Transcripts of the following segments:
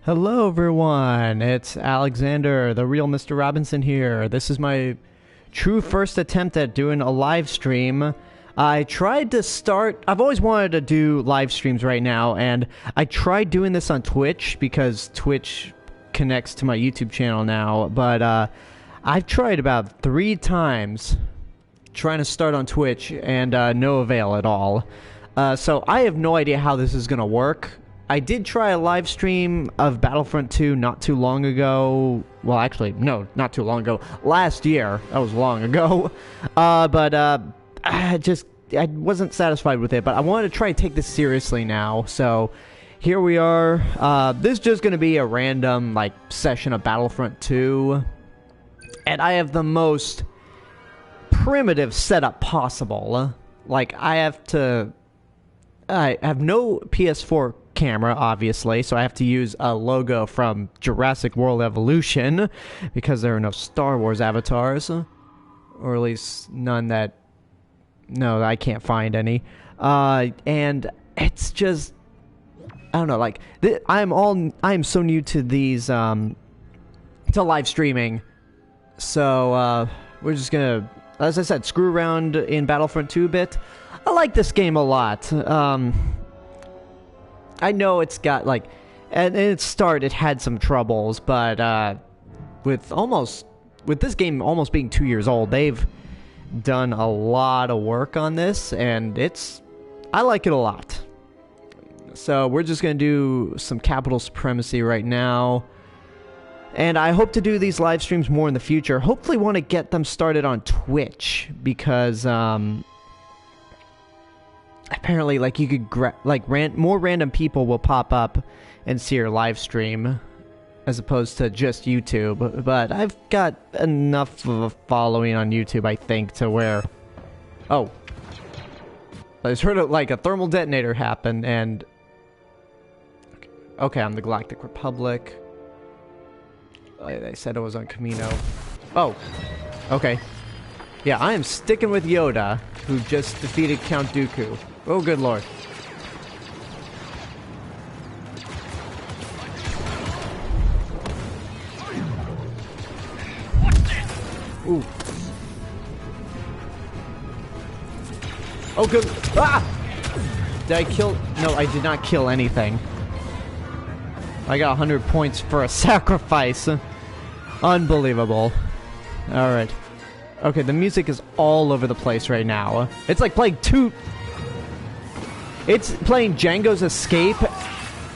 Hello everyone, it's Alexander, the real Mr. Robinson here. This is my true first attempt at doing a live stream. I tried to start, I've always wanted to do live streams right now, and I tried doing this on Twitch because Twitch connects to my YouTube channel now, but I've tried about 3 times trying to start on Twitch and no avail at all. So I have no idea how this is going to work. I did try a live stream of Battlefront II not too long ago. Well, actually, no, not too long ago. Last year. That was long ago. But I wasn't satisfied with it. But I wanted to try to take this seriously now. So here we are. This is just going to be a random session of Battlefront 2. And I have the most primitive setup possible. I have no PS4 camera, obviously, so I have to use a logo from Jurassic World Evolution because there are no Star Wars avatars, or at least none that... No, I can't find any. And it's just... I don't know, I am so new to these, to live streaming, so, we're just gonna, as I said, screw around in Battlefront 2 a bit. I like this game a lot. I know it's got, at its start it had some troubles, but, with this game almost being 2 years old, they've done a lot of work on this, and I like it a lot. So, we're just gonna do some capital Supremacy right now, and I hope to do these live streams more in the future. Hopefully want to get them started on Twitch, because, apparently, you could more random people will pop up and see your live stream as opposed to just YouTube. But I've got enough of a following on YouTube, I think, to where... Oh. I just heard a thermal detonator happen, and... Okay, I'm the Galactic Republic. They said it was on Camino. Oh. Okay. Yeah, I am sticking with Yoda, who just defeated Count Dooku. Oh, good lord. Ooh. Oh, good. Ah! Did I kill? No, I did not kill anything. I got 100 points for a sacrifice. Unbelievable. Alright. Okay, the music is all over the place right now. It's like playing It's playing Django's Escape,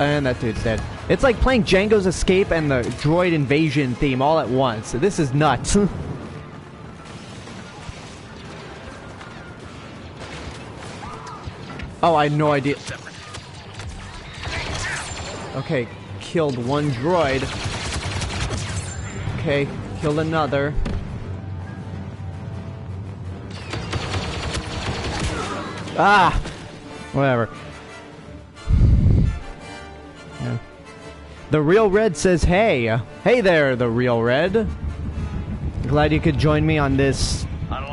and that dude's dead. It's like playing Django's Escape and the droid invasion theme all at once. This is nuts. Oh, I had no idea. Okay, killed one droid. Okay, killed another. Ah! Whatever. Yeah. The Real Red says, hey. Hey there, The Real Red. Glad you could join me on this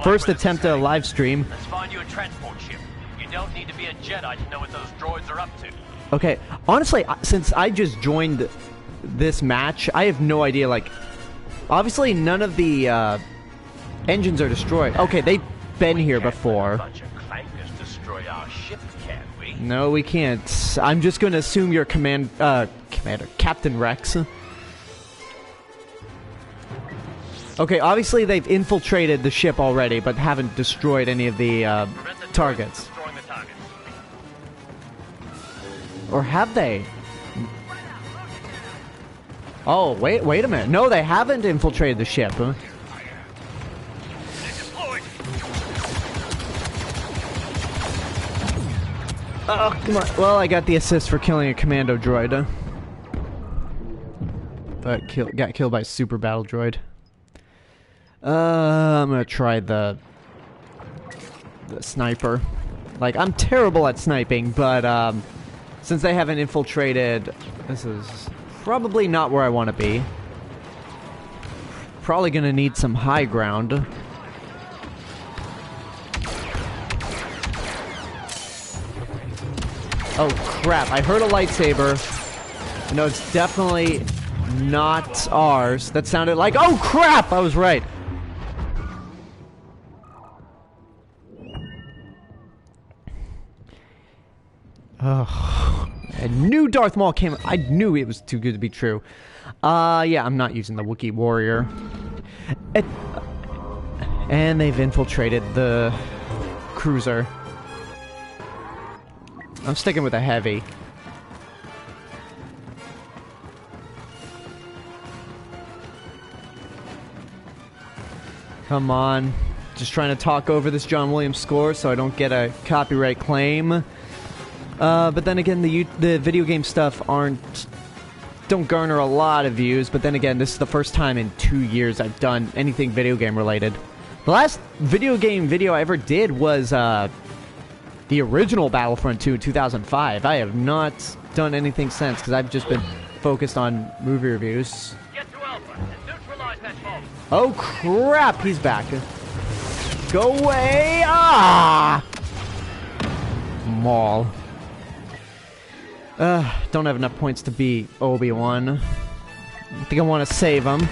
first attempt at a live stream. Let's find you a transport ship. You don't need to be a Jedi to know what those droids are up to. Okay, honestly, since I just joined this match, I have no idea, obviously none of the, engines are destroyed. Okay, they've been here before. No, we can't. I'm just going to assume you're Commander, Captain Rex. Okay, obviously they've infiltrated the ship already, but haven't destroyed any of the, targets. Or have they? Oh, wait a minute. No, they haven't infiltrated the ship. Oh, come on. Well, I got the assist for killing a commando droid. But got killed by a super battle droid. I'm gonna try the sniper. I'm terrible at sniping, but since they haven't infiltrated, this is probably not where I want to be. Probably gonna need some high ground. Oh crap, I heard a lightsaber. No, it's definitely not ours. That sounded like... Oh, crap! I was right. Oh, I knew Darth Maul came... I knew it was too good to be true. Yeah, I'm not using the Wookiee Warrior. And they've infiltrated the cruiser. I'm sticking with a heavy. Come on. Just trying to talk over this John Williams score so I don't get a copyright claim. But then again, the video game stuff don't garner a lot of views. But then again, this is the first time in 2 years I've done anything video game related. The last video game video I ever did was the original Battlefront 2 in 2005. I have not done anything since because I've just been focused on movie reviews. Get to Alpha and neutralize that bomb. Oh crap, he's back. Go away! Ah! Maul. Don't have enough points to beat Obi-Wan. I think I want to save him.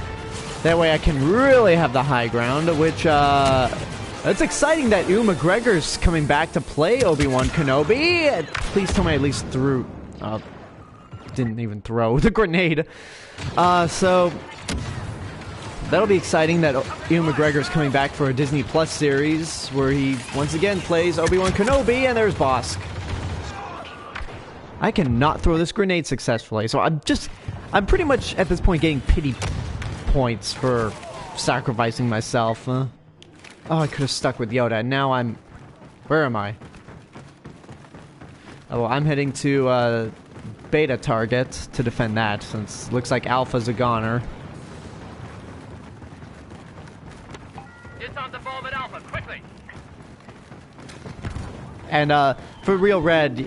That way I can really have the high ground, which, it's exciting that Ewan McGregor's coming back to play Obi-Wan Kenobi. Please tell me I at least threw... didn't even throw the grenade. So... That'll be exciting that Ewan McGregor's coming back for a Disney Plus series where he once again plays Obi-Wan Kenobi, and there's Bosk. I cannot throw this grenade successfully, so I'm pretty much at this point getting pity points for sacrificing myself. Oh, I could have stuck with Yoda, and now I'm... Where am I? Oh, I'm heading to Beta target to defend that, since it looks like Alpha's a goner. And for Real Red,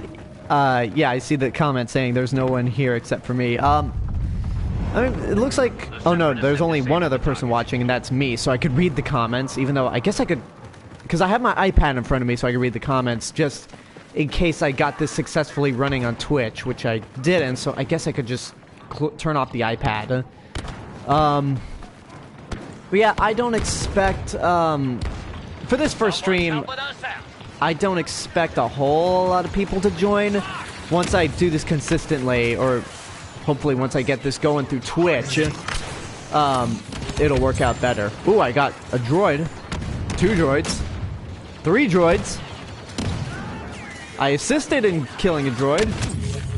yeah, I see the comment saying there's no one here except for me. I mean, it looks like... Oh no, there's only one other person watching, and that's me, so I could read the comments, even though I guess I could... Because I have my iPad in front of me, so I can read the comments, just in case I got this successfully running on Twitch, which I didn't, so I guess I could just turn off the iPad. But yeah, I don't expect... for this first stream... I don't expect a whole lot of people to join once I do this consistently, or hopefully once I get this going through Twitch, it'll work out better. Ooh, I got a droid, 2 droids, 3 droids. I assisted in killing a droid.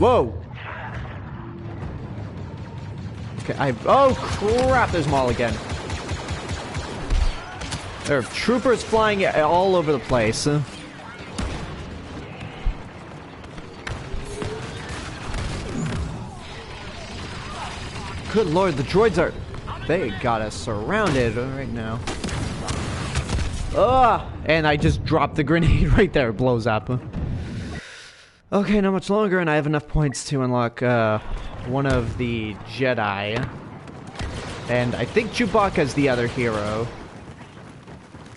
Whoa. Okay, oh crap, there's Maul again. There are troopers flying all over the place. Good lord, the droids are... They got us surrounded right now. Ugh! And I just dropped the grenade right there. It blows up. Okay, not much longer, and I have enough points to unlock one of the Jedi. And I think Chewbacca's the other hero.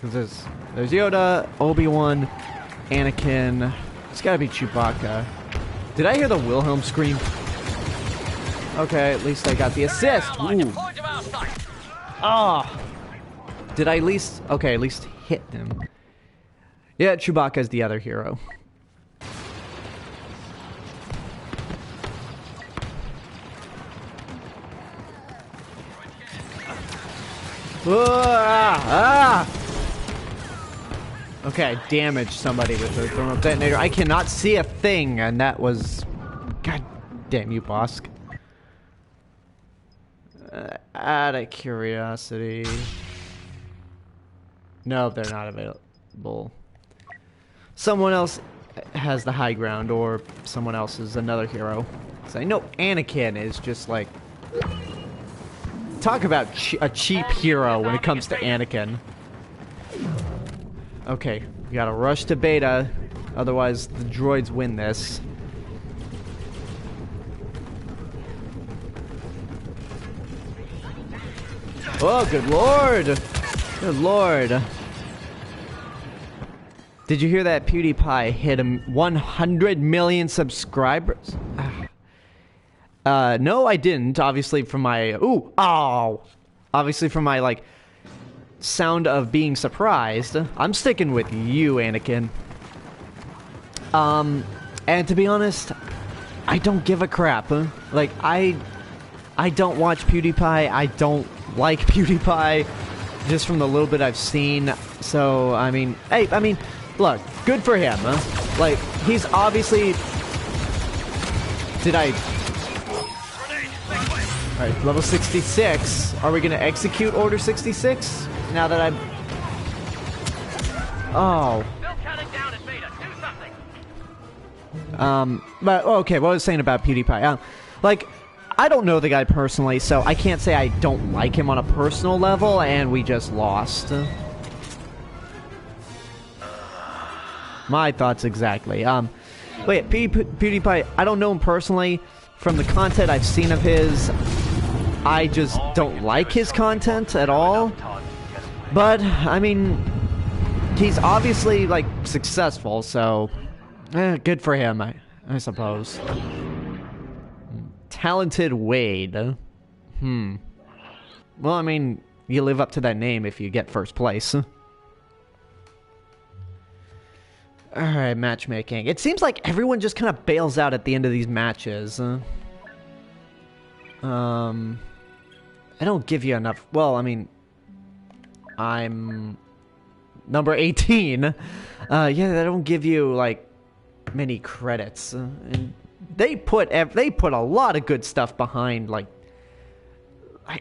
Because there's Yoda, Obi-Wan, Anakin. It's gotta be Chewbacca. Did I hear the Wilhelm scream? Okay, at least I got the assist. Ooh. Ah! Did I at least... Okay, at least hit him. Yeah, Chewbacca's the other hero. Okay, I damaged somebody with the thermal detonator. I cannot see a thing, and that was... God damn you, Bosk. Out of curiosity... No, they're not available. Someone else has the high ground, or someone else is another hero. Because I know Anakin is just like... Talk about a cheap hero when it comes to Anakin. Okay, we gotta rush to Beta, otherwise the droids win this. Oh, good lord! Good lord. Did you hear that PewDiePie hit 100 million subscribers? No, I didn't. Obviously, from my obviously from my like sound of being surprised, I'm sticking with you, Anakin. And to be honest, I don't give a crap. Like I don't watch PewDiePie. I don't like PewDiePie, just from the little bit I've seen. So I mean, hey, look, good for him. Like he's obviously. Did I? Alright, level 66. Are we gonna execute Order 66? Now that I'm... Oh. Still counting down at Beta. Do something. But, okay, what I was saying about PewDiePie. Like, I don't know the guy personally, so I can't say I don't like him on a personal level, and we just lost. My thoughts exactly. Wait, PewDiePie, I don't know him personally. From the content I've seen of his, I just don't like his content at all. But, I mean, he's obviously, like, successful, so good for him, I suppose. Talented Wade. Well, I mean, you live up to that name if you get first place. Alright, matchmaking. It seems like everyone just kind of bails out at the end of these matches. I don't give you enough... Well, I mean... I'm... number 18. Yeah, they don't give you, like, many credits. And they put a lot of good stuff behind, like...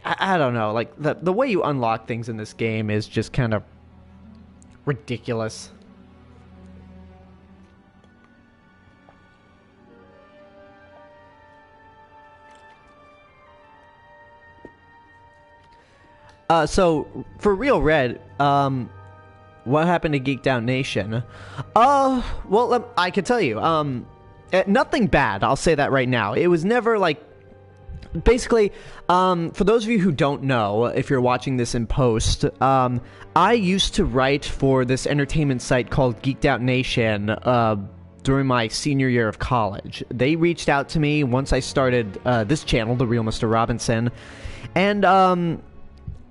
I don't know, like, the way you unlock things in this game is just kind of... ridiculous. So, for Real Red, what happened to Geeked Out Nation? Well, I can tell you, nothing bad, I'll say that right now. It was never, like, basically, for those of you who don't know, if you're watching this in post, I used to write for this entertainment site called Geeked Out Nation, during my senior year of college. They reached out to me once I started, this channel, The Real Mr. Robinson, and,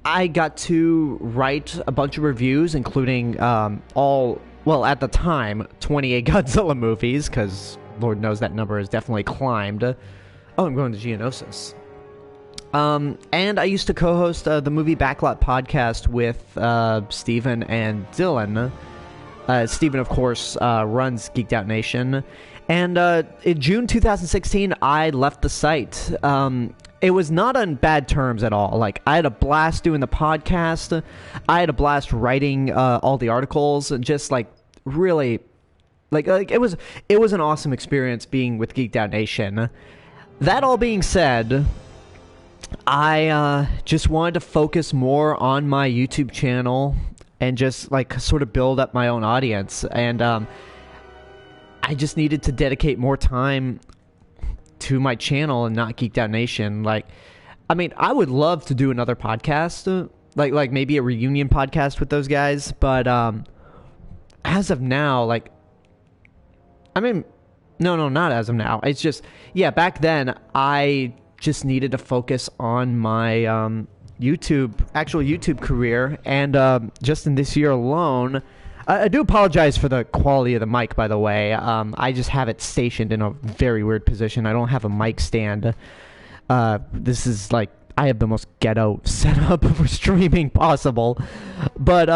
I got to write a bunch of reviews, including well, at the time, 28 Godzilla movies, because Lord knows that number has definitely climbed. Oh, I'm going to Geonosis. And I used to co-host the Movie Backlot podcast with Steven and Dylan. Steven, of course, runs Geeked Out Nation. And in June 2016, I left the site. It was not on bad terms at all. Like, I had a blast doing the podcast. I had a blast writing all the articles. And just, like, really... Like it was an awesome experience being with Geeked Out Nation. That all being said, I just wanted to focus more on my YouTube channel and just, like, sort of build up my own audience. And I just needed to dedicate more time to my channel and not Geeked Out Nation. Like, I mean, I would love to do another podcast, like maybe a reunion podcast with those guys, but as of now, like, I mean, no, not as of now. It's just, yeah, back then, I just needed to focus on my actual YouTube career, and just in this year alone, I do apologize for the quality of the mic, by the way. I just have it stationed in a very weird position. I don't have a mic stand. This is like, I have the most ghetto setup for streaming possible. But,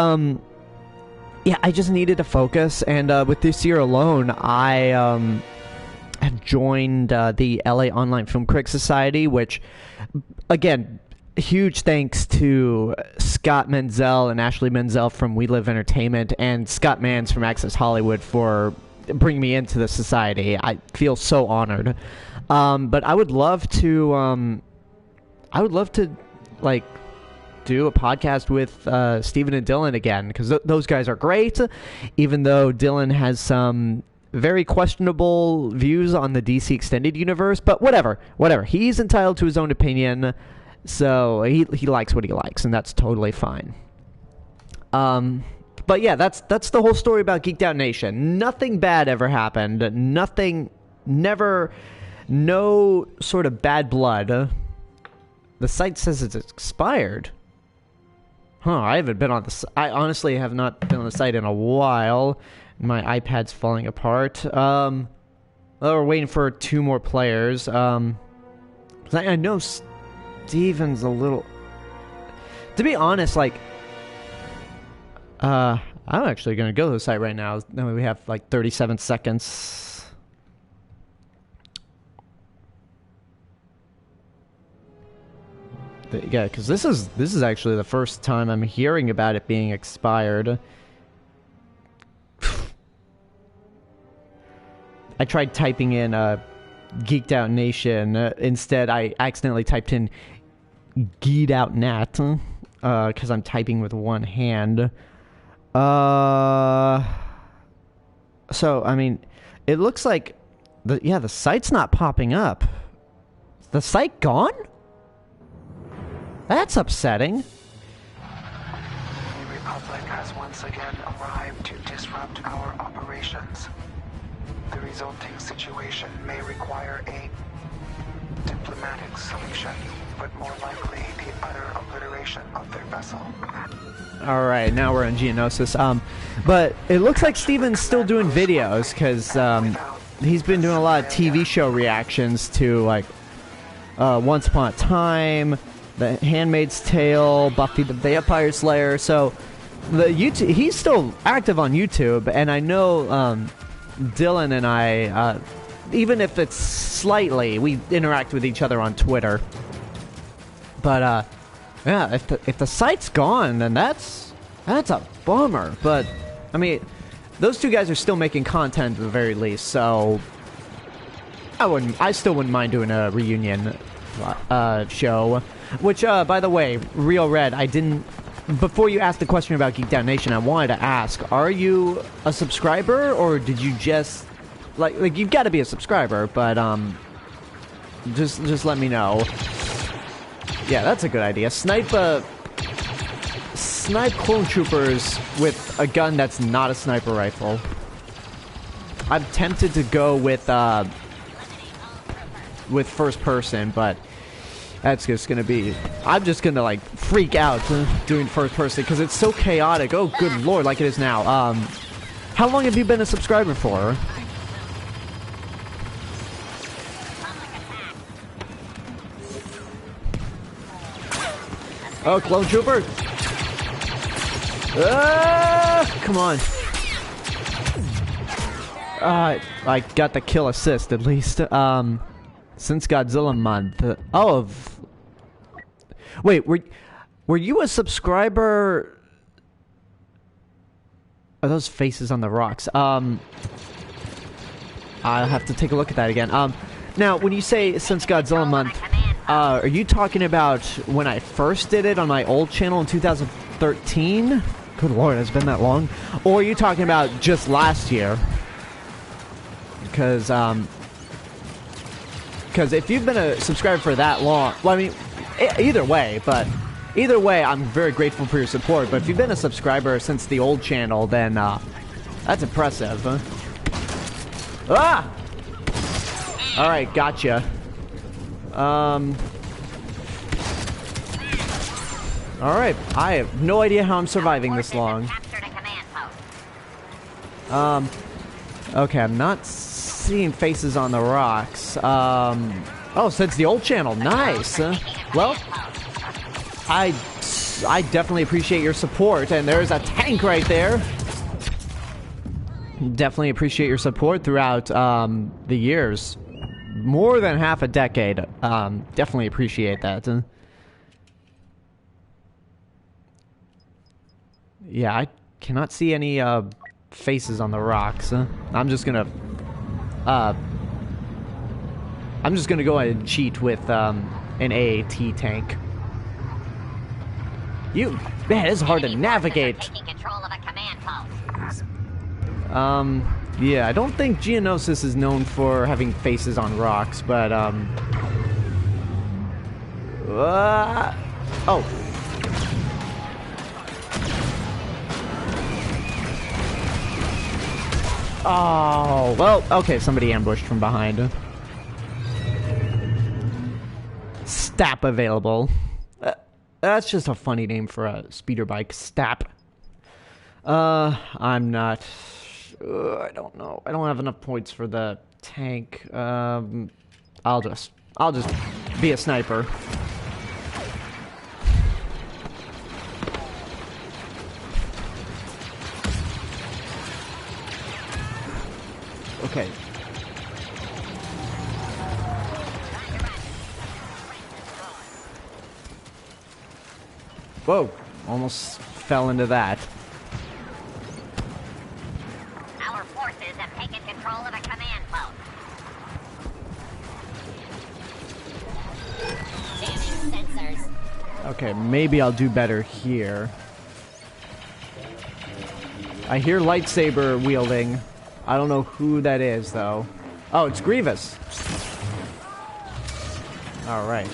yeah, I just needed to focus. And with this year alone, I have joined the LA Online Film Critics Society, which, again, huge thanks to Scott Menzel and Ashley Menzel from We Live Entertainment and Scott Mans from Access Hollywood for bringing me into the society. I feel so honored. But I would love to, like, do a podcast with Steven and Dylan again, because those guys are great, even though Dylan has some very questionable views on the DC Extended Universe, but whatever. He's entitled to his own opinion. So he likes what he likes, and that's totally fine. But yeah, that's the whole story about Geeked Out Nation. Nothing bad ever happened. Nothing no sort of bad blood. The site says it's expired. Huh, I haven't been on the... I honestly have not been on the site in a while. My iPad's falling apart. Well, we're waiting for 2 more players. I know Steven's a little... To be honest, like... I'm actually going to go to the site right now. Then we have like 37 seconds. Yeah, because this is actually the first time I'm hearing about it being expired. I tried typing in Geeked Out Nation. Instead, I accidentally typed in Geeked Out Nat because I'm typing with one hand. So I mean, it looks like the site's not popping up. Is the site gone? That's upsetting. The Republic has once again arrived to disrupt our operations. The resulting situation may require a diplomatic solution, but more likely the utter obliteration of their vessel. Alright, now we're on Geonosis. But it looks like Steven's still doing videos, because he's been doing a lot of TV show reactions to, like, Once Upon a Time, The Handmaid's Tale, Buffy the Vampire Slayer. So he's still active on YouTube, and I know Dylan and I, even if it's slightly, we interact with each other on Twitter. But yeah, if the site's gone, then that's a bummer. But I mean, those 2 guys are still making content at the very least, so I still wouldn't mind doing a reunion show. Which, by the way, Real Red, before you asked the question about Geek Down Nation, I wanted to ask, are you a subscriber, or did you just, like you've got to be a subscriber, but, just let me know. Yeah, that's a good idea. Snipe clone troopers with a gun that's not a sniper rifle. I'm tempted to go with first person, but that's just gonna be... I'm just gonna, like, freak out doing first person, because it's so chaotic. Oh, good lord, like it is now. How long have you been a subscriber for? Oh, clone trooper! Come on. I got the kill assist, at least. Since Godzilla month. Wait, were you a subscriber? Are those faces on the rocks? I'll have to take a look at that again. Now, when you say since Godzilla month, are you talking about when I first did it on my old channel in 2013? Good lord, it's been that long. Or are you talking about just last year? Because if you've been a subscriber for that long, well, I mean, either way, I'm very grateful for your support. But if you've been a subscriber since the old channel, then that's impressive. Huh? Ah! All right, gotcha. All right, I have no idea how I'm surviving this long. Okay, I'm not seeing faces on the rocks. Oh, since the old channel, nice. Well, I definitely appreciate your support, and there's a tank right there. Definitely appreciate your support throughout the years. More than half a decade. Definitely appreciate that. Yeah, I cannot see any faces on the rocks. I'm just gonna go ahead and cheat with an AAT tank. Man, it's hard to navigate. Yeah, I don't think Geonosis is known for having faces on rocks, but oh. Oh, well, okay, somebody ambushed from behind. STAP available. That's just a funny name for a speeder bike. STAP. I'm not... I don't know. I don't have enough points for the tank. I'll just be a sniper. Okay. Whoa, almost fell into that. Our forces have taken control of a command post. Jamming sensors. Okay, maybe I'll do better here. I hear lightsaber wielding. I don't know who that is, though. Oh, it's Grievous. Alright.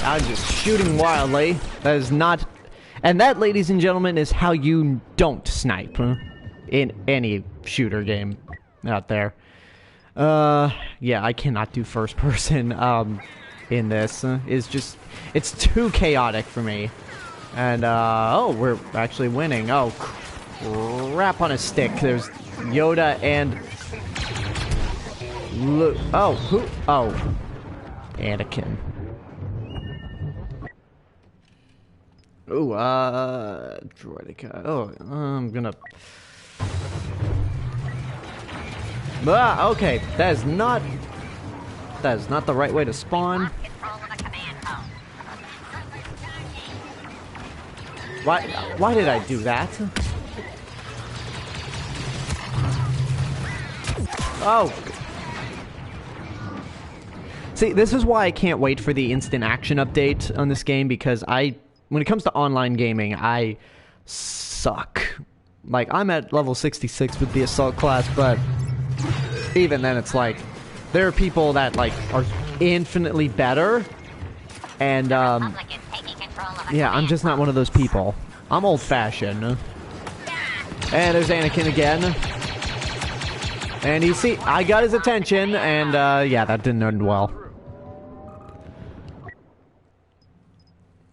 I'm just shooting wildly. That is not... And that, ladies and gentlemen, is how you don't snipe in any shooter game out there. Yeah, I cannot do first person in this. It's just... It's too chaotic for me. And, oh, we're actually winning. Oh, crap on a stick. There's Yoda and... Oh, who? Oh. Anakin. Ooh, Droidica. Oh, I'm gonna... Ah, okay. That is not the right way to spawn. Why did I do that? Oh. See, this is why I can't wait for the instant action update on this game, because when it comes to online gaming, I suck. Like, I'm at level 66 with the assault class, but even then it's like, there are people that, like, are infinitely better, and, yeah, I'm just not one of those people. I'm old-fashioned. And there's Anakin again. And you see, I got his attention, and, yeah, that didn't end well.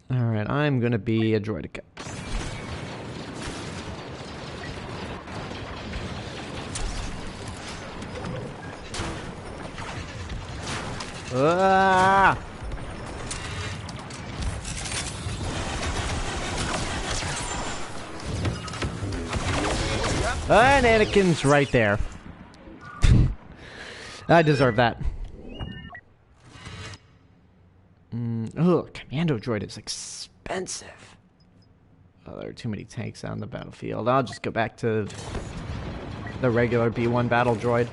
Alright, I'm gonna be a droidica. Ah! And Anakin's right there. I deserve that. Oh, commando droid is expensive. Oh, there are too many tanks on the battlefield. I'll just go back to the regular B1 battle droid.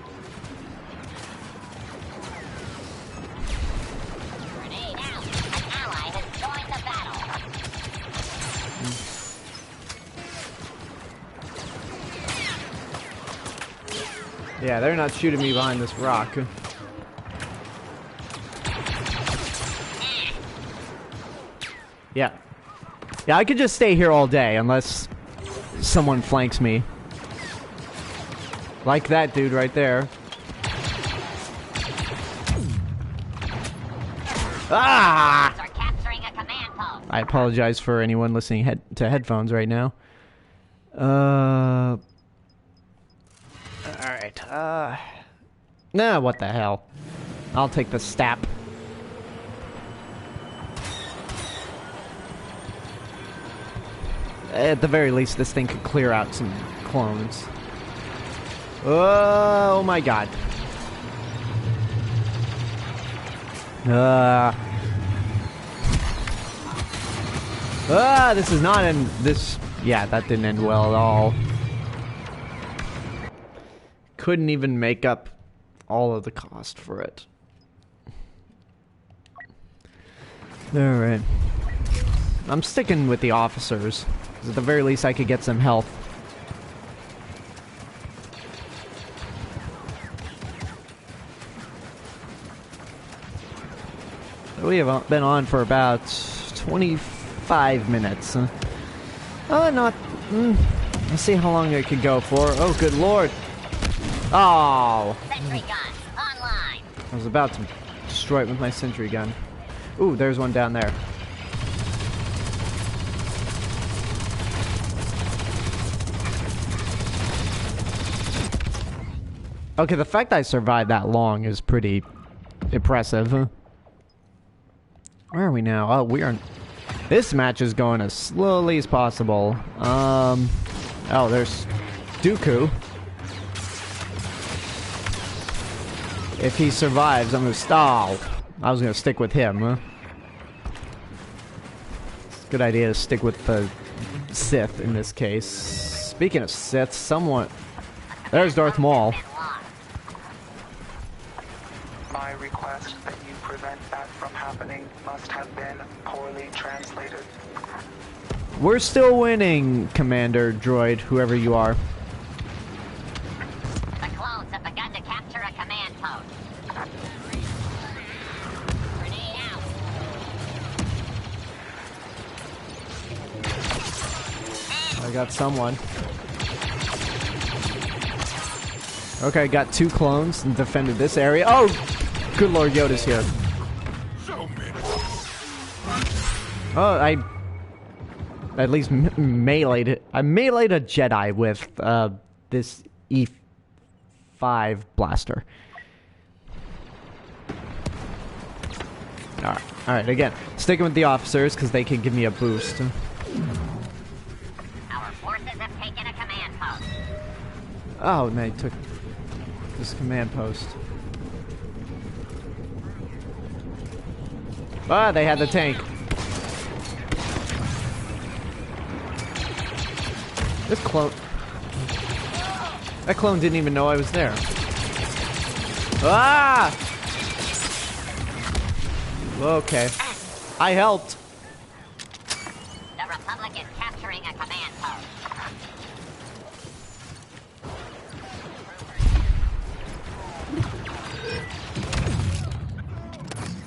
Grenade out. An ally has joined the battle. Yeah, they're not shooting me behind this rock. Yeah. Yeah, I could just stay here all day unless someone flanks me. Like that dude right there. Ah! Are capturing a command post. I apologize for anyone listening to headphones right now. Alright, nah, what the hell. I'll take the STAP. At the very least, this thing could clear out some clones. Oh my god. This is not in this... Yeah, that didn't end well at all. Couldn't even make up all of the cost for it. Alright. I'm sticking with the officers. At the very least, I could get some health. We have been on for about 25 minutes. Not... Let's see how long it could go for. Oh, good lord. Oh. Sentry gun online. I was about to destroy it with my sentry gun. Ooh, there's one down there. Okay, the fact I survived that long is pretty impressive. Where are we now? Oh, we are... This match is going as slowly as possible. Oh, there's Dooku. If he survives, I'm gonna stall. I was gonna stick with him, huh? It's a good idea to stick with the Sith in this case. Speaking of Sith, someone... There's Darth Maul. My request that you prevent that from happening must have been poorly translated. We're still winning, Commander Droid, whoever you are. The clones have begun to capture a command post. Grenade out. I got someone. Okay, got 2 clones and defended this area. Oh! Good Lord, Yoda's here. Oh, I at least meleeed it. I meleeed a Jedi with this E5 blaster. Alright, again. Sticking with the officers because they can give me a boost. Our forces have taken a command post. Oh, and they took this command post. Ah, they had the tank. This clone... That clone didn't even know I was there. Ah! Okay. I helped. The Republic is capturing a command post.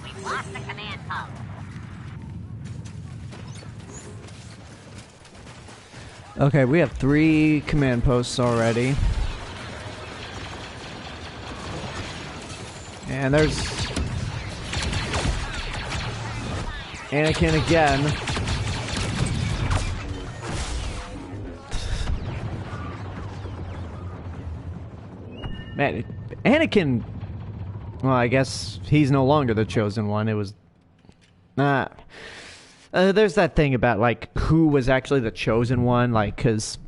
We've lost the command post. Okay, we have 3 command posts already. And there's... Anakin again. Man, Anakin... Well, I guess he's no longer the chosen one. It was... there's that thing about, like, who was actually the chosen one, like, because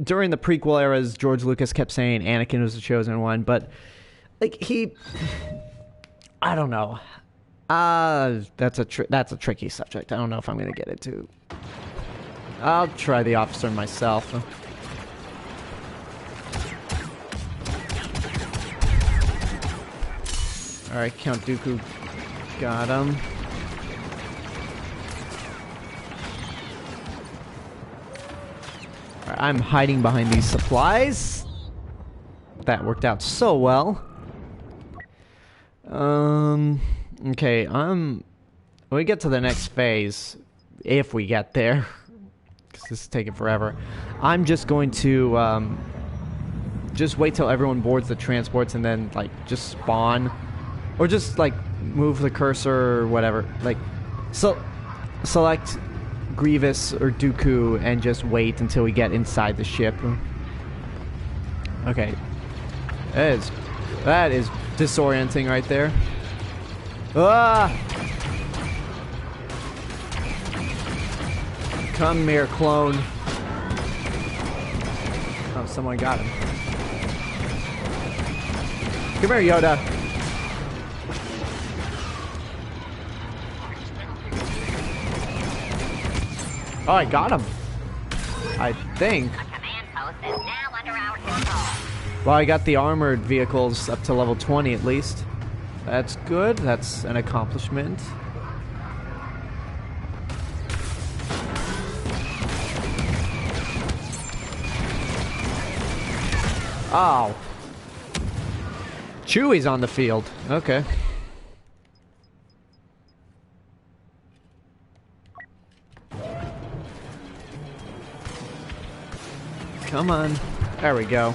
during the prequel eras, George Lucas kept saying Anakin was the chosen one, but, like, he... I don't know. That's a tricky subject. I don't know if I'm going to get into. I'll try the officer myself. Alright, Count Dooku got him. Right, I'm hiding behind these supplies. That worked out so well. Okay, when we get to the next phase, if we get there, because this is taking forever, I'm just going to, just wait till everyone boards the transports and then, like, just spawn. Or just, like, move the cursor or whatever. Like, select Grievous or Dooku and just wait until we get inside the ship. Okay. That is disorienting right there. Ah! Come here, clone. Oh, someone got him. Come here, Yoda. Oh, I got him. I think. A command post is now under our control. Well, I got the armored vehicles up to level 20 at least. That's good. That's an accomplishment. Oh. Chewie's on the field. Okay. Come on. There we go.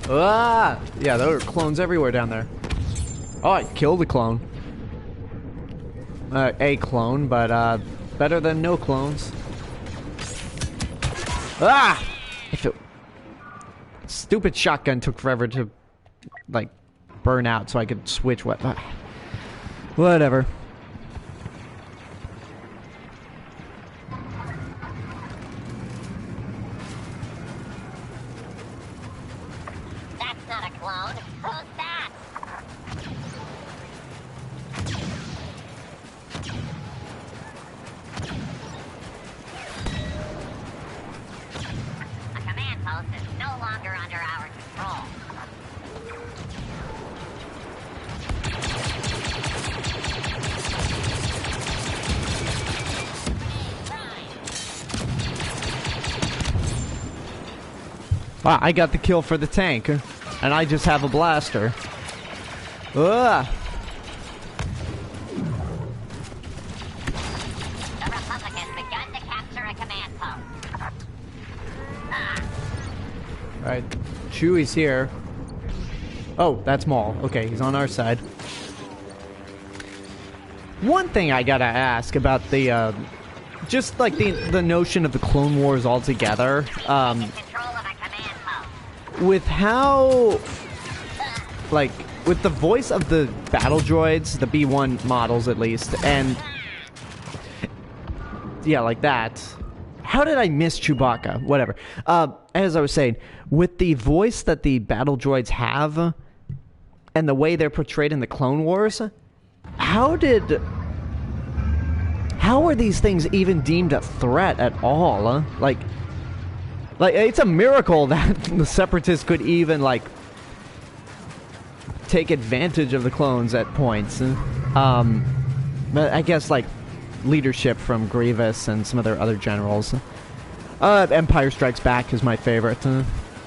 Ah! Yeah, there were clones everywhere down there. Oh, I killed a clone. A clone, but better than no clones. Ah! If it... Stupid shotgun took forever to, like, burn out so I could switch weapon. Whatever. That's not a clone. Who's that? A command post is no longer under our control. Wow, I got the kill for the tank, and I just have a blaster. Ugh. The Republic has begun to capture a command post. Alright, Chewie's here. Oh, that's Maul. Okay, he's on our side. One thing I gotta ask about the, just like the notion of the Clone Wars altogether, Control of a command post. with how, like, with the voice of the battle droids, the B1 models at least, and, yeah, like that. How did I miss Chewbacca? Whatever. As I was saying, with the voice that the battle droids have, and the way they're portrayed in the Clone Wars, how are these things even deemed a threat at all? Like, it's a miracle that the Separatists could even, like, take advantage of the clones at points. But I guess, like, leadership from Grievous and some of their other generals. Empire Strikes Back is my favorite.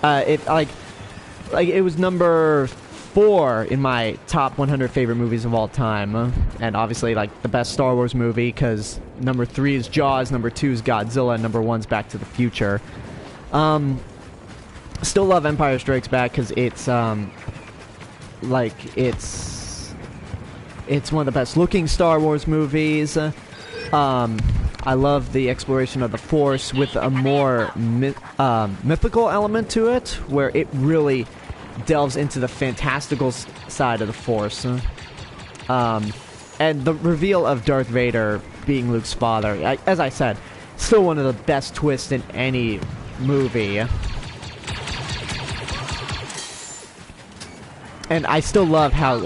It was number 4 in my top 100 favorite movies of all time. And obviously, like, the best Star Wars movie, because number 3 is Jaws, number 2 is Godzilla, and number 1's Back to the Future. Still love Empire Strikes Back, because it's, it's one of the best looking Star Wars movies. I love the exploration of the Force with a more mythical element to it, where it really delves into the fantastical side of the Force. And the reveal of Darth Vader being Luke's father, as I said, still one of the best twists in any movie. And I still love how,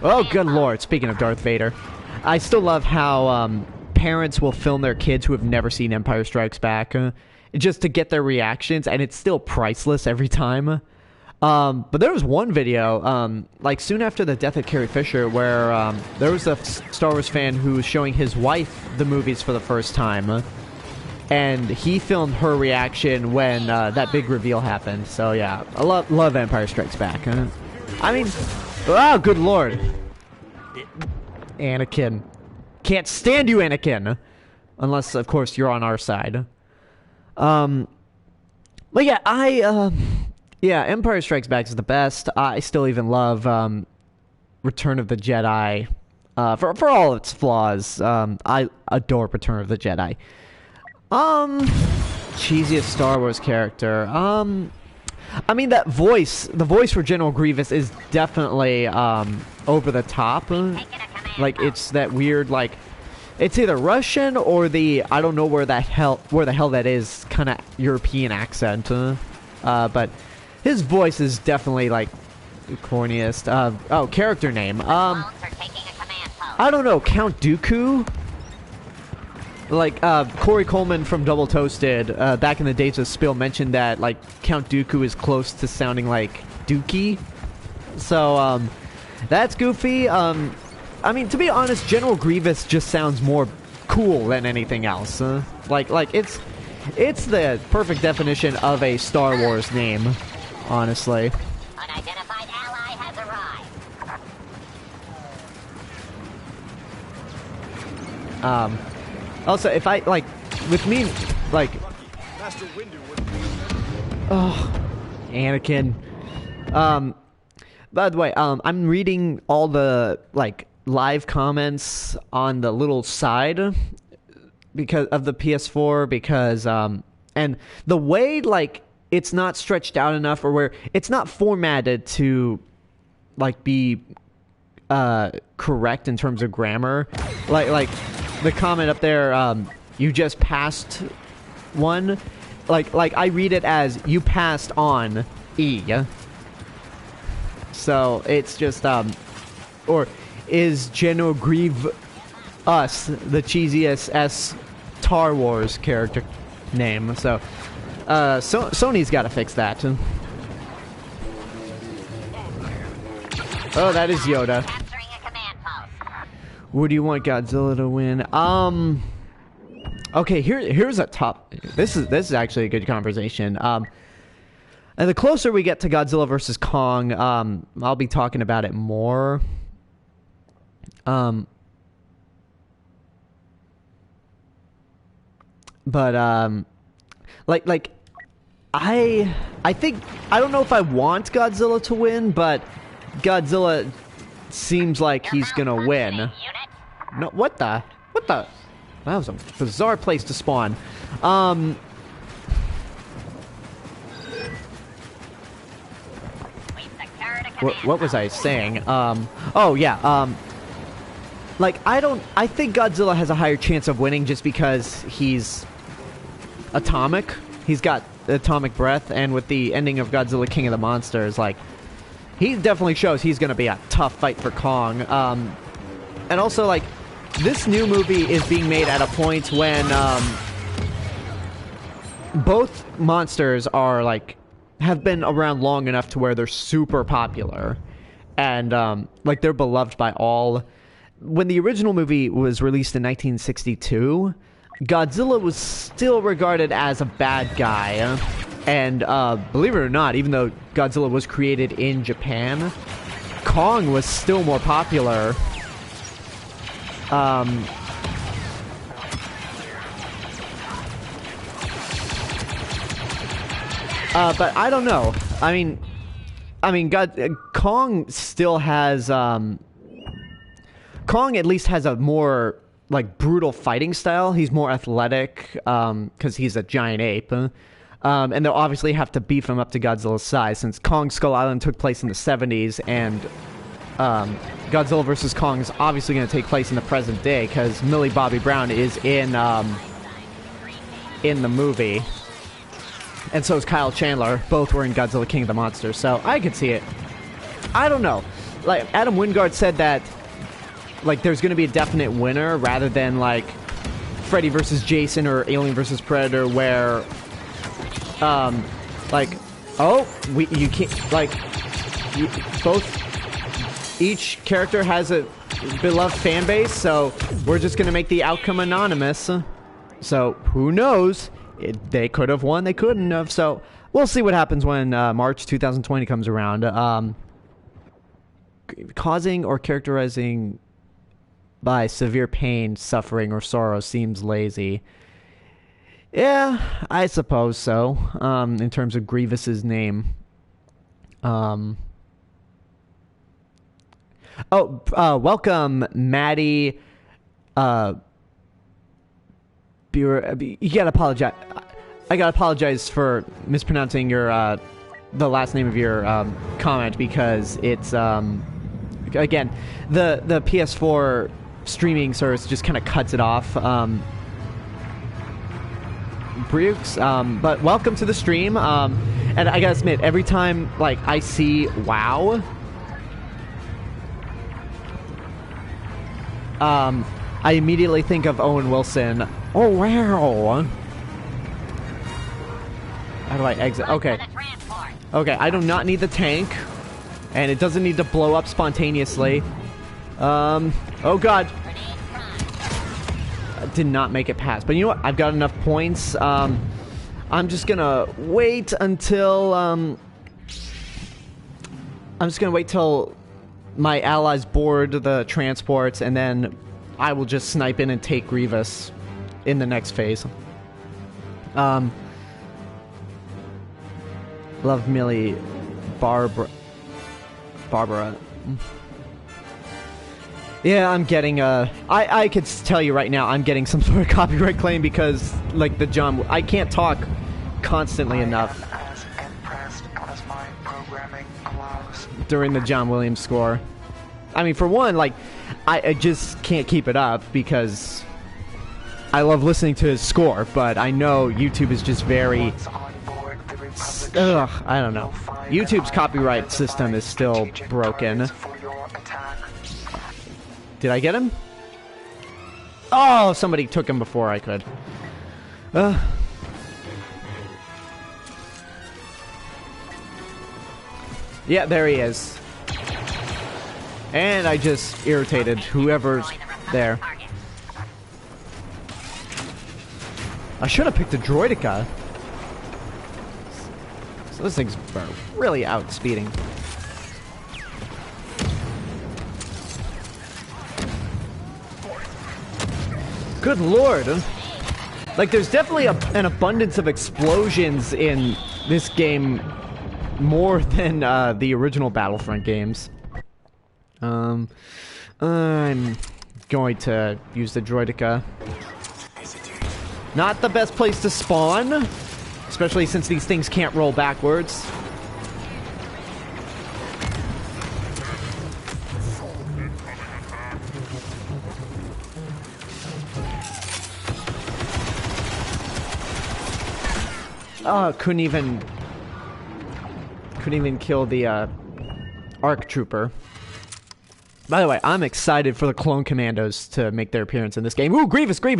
oh, good lord, speaking of Darth Vader, I still love how parents will film their kids who have never seen Empire Strikes Back just to get their reactions, and it's still priceless every time. But there was one video, like soon after the death of Carrie Fisher, where there was a Star Wars fan who was showing his wife the movies for the first time, and he filmed her reaction when that big reveal happened. So yeah, I love Empire Strikes Back. I mean, oh, good lord. Anakin. Can't stand you, Anakin. Unless, of course, you're on our side. But yeah, yeah, Empire Strikes Back is the best. I still even love Return of the Jedi. For all its flaws, I adore Return of the Jedi. Cheesiest Star Wars character. I mean, the voice for General Grievous is definitely over the top. Like, it's that weird, like, it's either Russian or the I don't know where the hell that is kind of European accent. But his voice is definitely like the corniest. Oh, character name. I don't know, Count Dooku. Like, Corey Coleman from Double Toasted, back in the days of Spill, mentioned that, like, Count Dooku is close to sounding like Dookie. So, that's goofy. I mean, to be honest, General Grievous just sounds more cool than anything else. Like, it's the perfect definition of a Star Wars name, honestly. Unidentified ally has arrived. Also, if I, like, with me, like... Oh, Anakin. By the way, I'm reading all the, like, live comments on the little side because of the PS4 because, and the way, like, it's not stretched out enough or where it's not formatted to, like, be correct in terms of grammar. Like the comment up there, you just passed one. Like I read it as you passed on E. So it's just or is General Grievous the cheesiest Star Wars character name? So Sony's got to fix that. Oh, that is Yoda. Capturing a command post. What do you want Godzilla to win? Okay, here's a top. This is actually a good conversation. And the closer we get to Godzilla versus Kong, I'll be talking about it more. But like I think I don't know if I want Godzilla to win, but Godzilla seems like he's gonna win. No, what the? That was a bizarre place to spawn. What was I saying? Oh yeah. Like I think Godzilla has a higher chance of winning just because he's atomic. He's got atomic breath, and with the ending of Godzilla King of the Monsters, like, he definitely shows he's gonna be a tough fight for Kong. And also, like, this new movie is being made at a point when both monsters are, like, have been around long enough to where they're super popular, and like, they're beloved by all. When the original movie was released in 1962, Godzilla was still regarded as a bad guy, and believe it or not, even though Godzilla was created in Japan, Kong was still more popular. But I don't know. I mean, Kong still has, Kong at least has a more, like, brutal fighting style. He's more athletic, because he's a giant ape. And they'll obviously have to beef him up to Godzilla's size, since Kong Skull Island took place in the 70s, and Godzilla vs. Kong is obviously going to take place in the present day, because Millie Bobby Brown is in the movie. And so is Kyle Chandler. Both were in Godzilla King of the Monsters, so I could see it. I don't know. Like, Adam Wingard said that, like, there's going to be a definite winner rather than, like, Freddy vs. Jason or Alien vs. Predator, where, like, you can't, like, each character has a beloved fan base, so we're just going to make the outcome anonymous. So, who knows? They could have won, they couldn't have, so we'll see what happens when March 2020 comes around. Causing or characterizing by severe pain, suffering, or sorrow seems lazy. Yeah, I suppose so, in terms of Grievous's name. Welcome, Maddie. You gotta apologize. I gotta apologize for mispronouncing your, the last name of your, comment, because it's, again, the PS4 streaming service just kind of cuts it off. Brooks, but welcome to the stream. And I gotta admit, every time, like, I see WoW, I immediately think of Owen Wilson. Oh, wow. How do I exit? Okay. Okay, I do not need the tank. And it doesn't need to blow up spontaneously. Oh god. I did not make it past. But you know what? I've got enough points. I'm just gonna wait until, I'm just gonna wait till my allies board the transports, and then I will just snipe in and take Grievous in the next phase. Love Millie Barbara. Yeah, I'm getting I could tell you right now I'm getting some sort of copyright claim because like I can't talk constantly enough As impressed as my programming allows. during the John Williams score. I mean, for one, like I just can't keep it up because I love listening to his score, but I know YouTube is just very Once on board the Republic ugh, I don't know. you'll find YouTube's that I copyright system identify is still strategic broken. targets for your attack. Did I get him? Oh, somebody took him before I could. Yeah, there he is. And I just irritated whoever's there. I should have picked a Droidica. So this thing's really outspeeding. Good lord. Like, there's definitely an abundance of explosions in this game more than the original Battlefront games. I'm going to use the Droidica. Not the best place to spawn, especially since these things can't roll backwards. Oh, couldn't even kill the ARC Trooper. By the way, I'm excited for the Clone Commandos to make their appearance in this game. Ooh, Grievous, give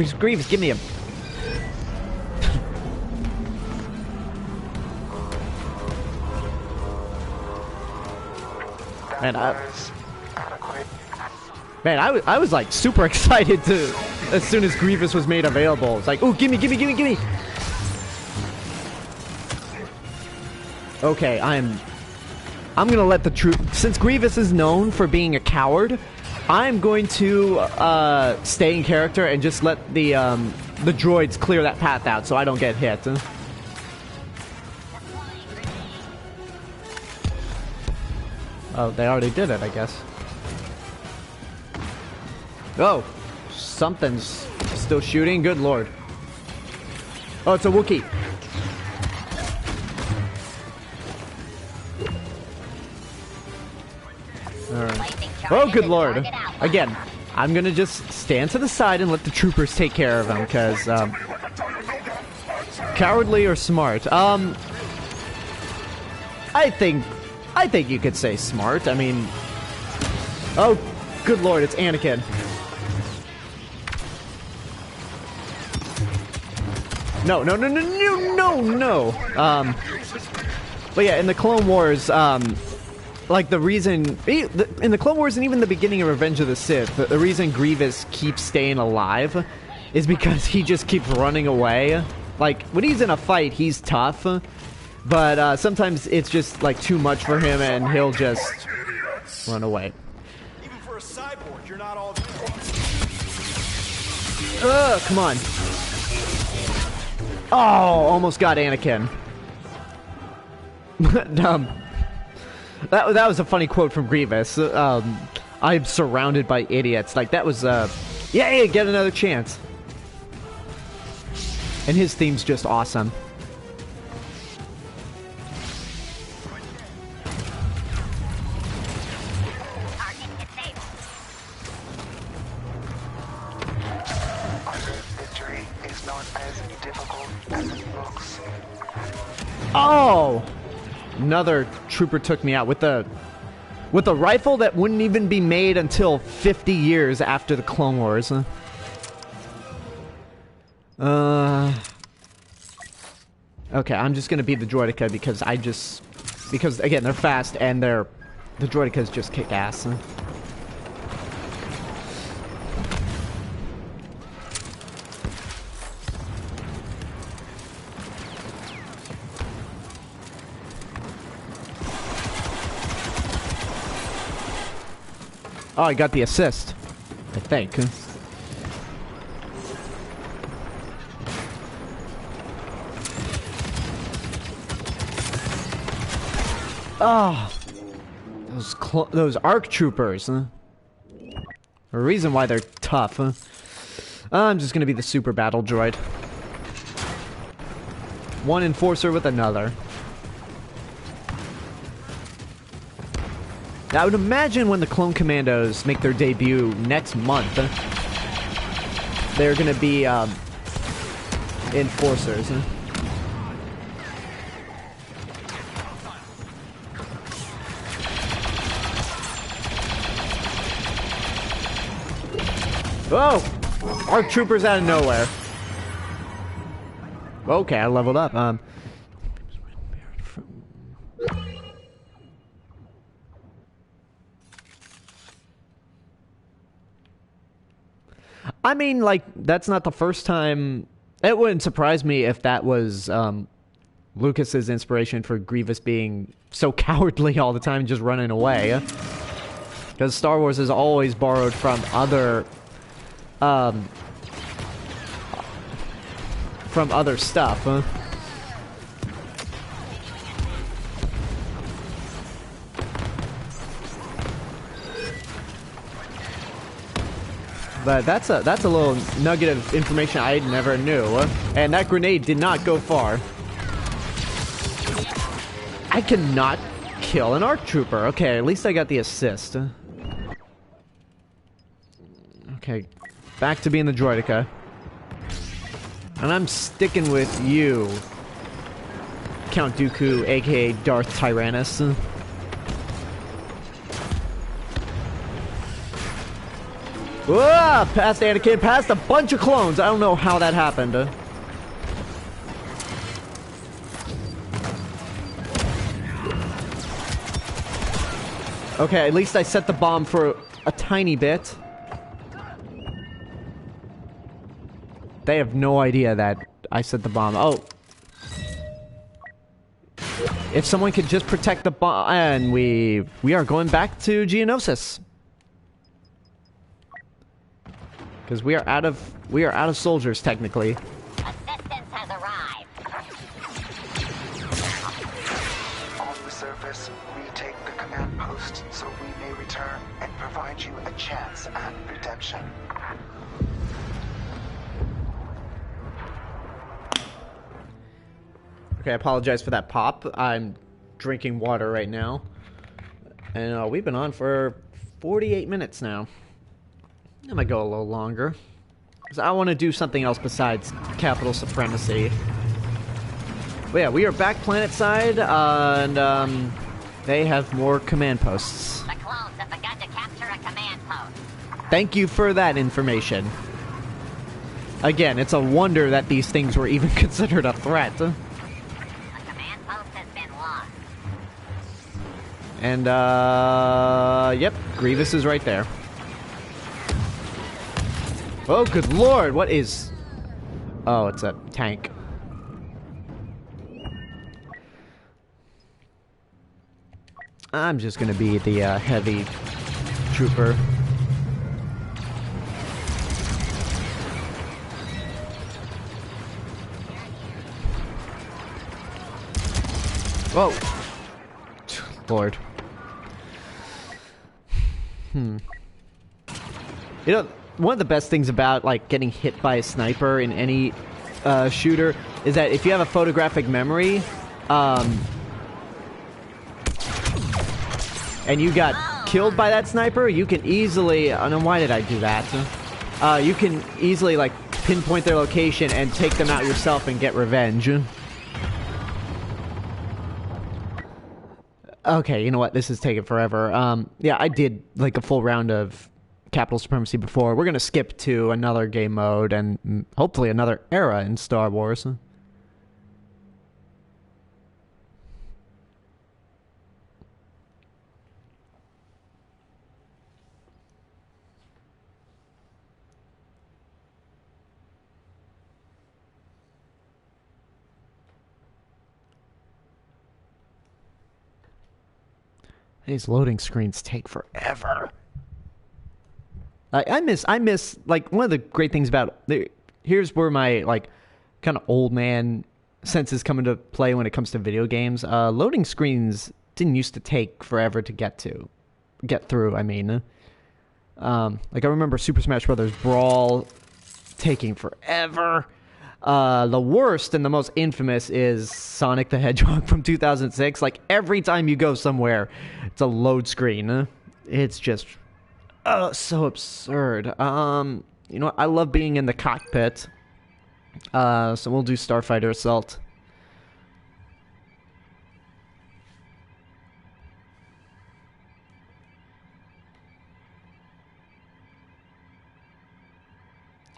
me him. Man, I was like super excited to as soon as Grievous was made available. It's like, ooh, gimme. Okay, I'm gonna let the troop, since Grievous is known for being a coward, I'm going to stay in character and just let the droids clear that path out so I don't get hit. Oh, they already did it, I guess. Oh, something's still shooting. Good lord. Oh, it's a Wookiee. Oh, good lord. Again, I'm gonna just stand to the side and let the troopers take care of him, because, cowardly or smart? I think you could say smart. I mean... Oh, good lord, it's Anakin. No. But yeah, in the Clone Wars, like, the reason... In the Clone Wars and even the beginning of Revenge of the Sith, the reason Grievous keeps staying alive is because he just keeps running away. Like, when he's in a fight, he's tough, but sometimes it's just, like, too much for him, and he'll just run away. Even for a cyborg, you're not all... Ugh, come on. Oh, almost got Anakin. That was a funny quote from Grievous. I'm surrounded by idiots. Like, that was, yay, get another chance. And his theme's just awesome. Victory is not as difficult as it looks. Oh! Another trooper took me out with a rifle that wouldn't even be made until 50 years after the Clone Wars. Okay, I'm just gonna be the Droidica because again, they're fast and the Droidicas just kick ass. Oh, I got the assist, I think. Oh, those ARC troopers. Huh? A reason why they're tough. Huh? I'm just gonna be the super battle droid. One enforcer with another. Now, I would imagine when the Clone Commandos make their debut next month, they're gonna be enforcers. Huh? Whoa! ARC troopers out of nowhere. Okay, I leveled up. I mean, like, that's not the first time. It wouldn't surprise me if that was Lucas's inspiration for Grievous being so cowardly all the time, just running away. Because Star Wars has always borrowed from other stuff, huh? But that's a little nugget of information I never knew, and that grenade did not go far. I cannot kill an ARC trooper. Okay, at least I got the assist. Okay, back to being the droideka. And I'm sticking with you, Count Dooku, aka Darth Tyrannus. Whoa! Past Anakin, past a bunch of clones. I don't know how that happened. Okay, at least I set the bomb for a tiny bit. They have no idea that I set the bomb. Oh. If someone could just protect the bomb, and we are going back to Geonosis. Because we are out of soldiers technically. Assistance has arrived. On the surface, retake the command post so we may return and provide you a chance at redemption. Okay, I apologize for that pop. I'm drinking water right now. And we've been on for 48 minutes now. I might go a little longer. Because I want to do something else besides capital supremacy. But yeah, we are back planet side, and they have more command posts. The clones have begun to capture a command post. Thank you for that information. Again, it's a wonder that these things were even considered a threat. A command post has been lost. And, yep, Grievous is right there. Oh, good lord, what is... Oh, it's a tank. I'm just gonna be the, heavy trooper. Whoa! Lord. You know, one of the best things about, like, getting hit by a sniper in any shooter is that if you have a photographic memory, and you got killed by that sniper, you can easily... I don't know, why did I do that? You can easily, like, pinpoint their location and take them out yourself and get revenge. Okay, you know what? This is taking forever. Yeah, I did, like, a full round of Capital Supremacy before. We're gonna skip to another game mode and hopefully another era in Star Wars. These loading screens take forever. I miss, like, one of the great things about... Here's where my, like, kind of old man senses come into play when it comes to video games. Loading screens didn't used to take forever to get through. I mean, like I remember Super Smash Bros. Brawl taking forever. The worst and the most infamous is Sonic the Hedgehog from 2006. Like every time you go somewhere, it's a load screen. It's just so absurd. You know what? I love being in the cockpit. So we'll do Starfighter Assault.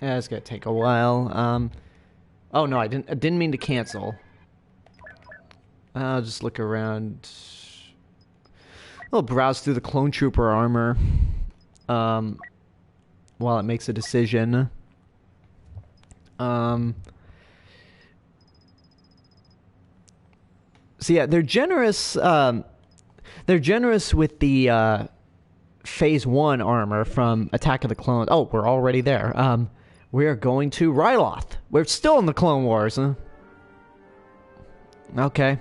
Yeah, it's gonna take a while. Oh no, I didn't mean to cancel. I'll just look around. I'll browse through the Clone Trooper armor. While it makes a decision. So yeah, they're generous. They're generous with the Phase 1 armor from Attack of the Clones. Oh, we're already there. We're going to Ryloth. We're still in the Clone Wars, huh? Okay.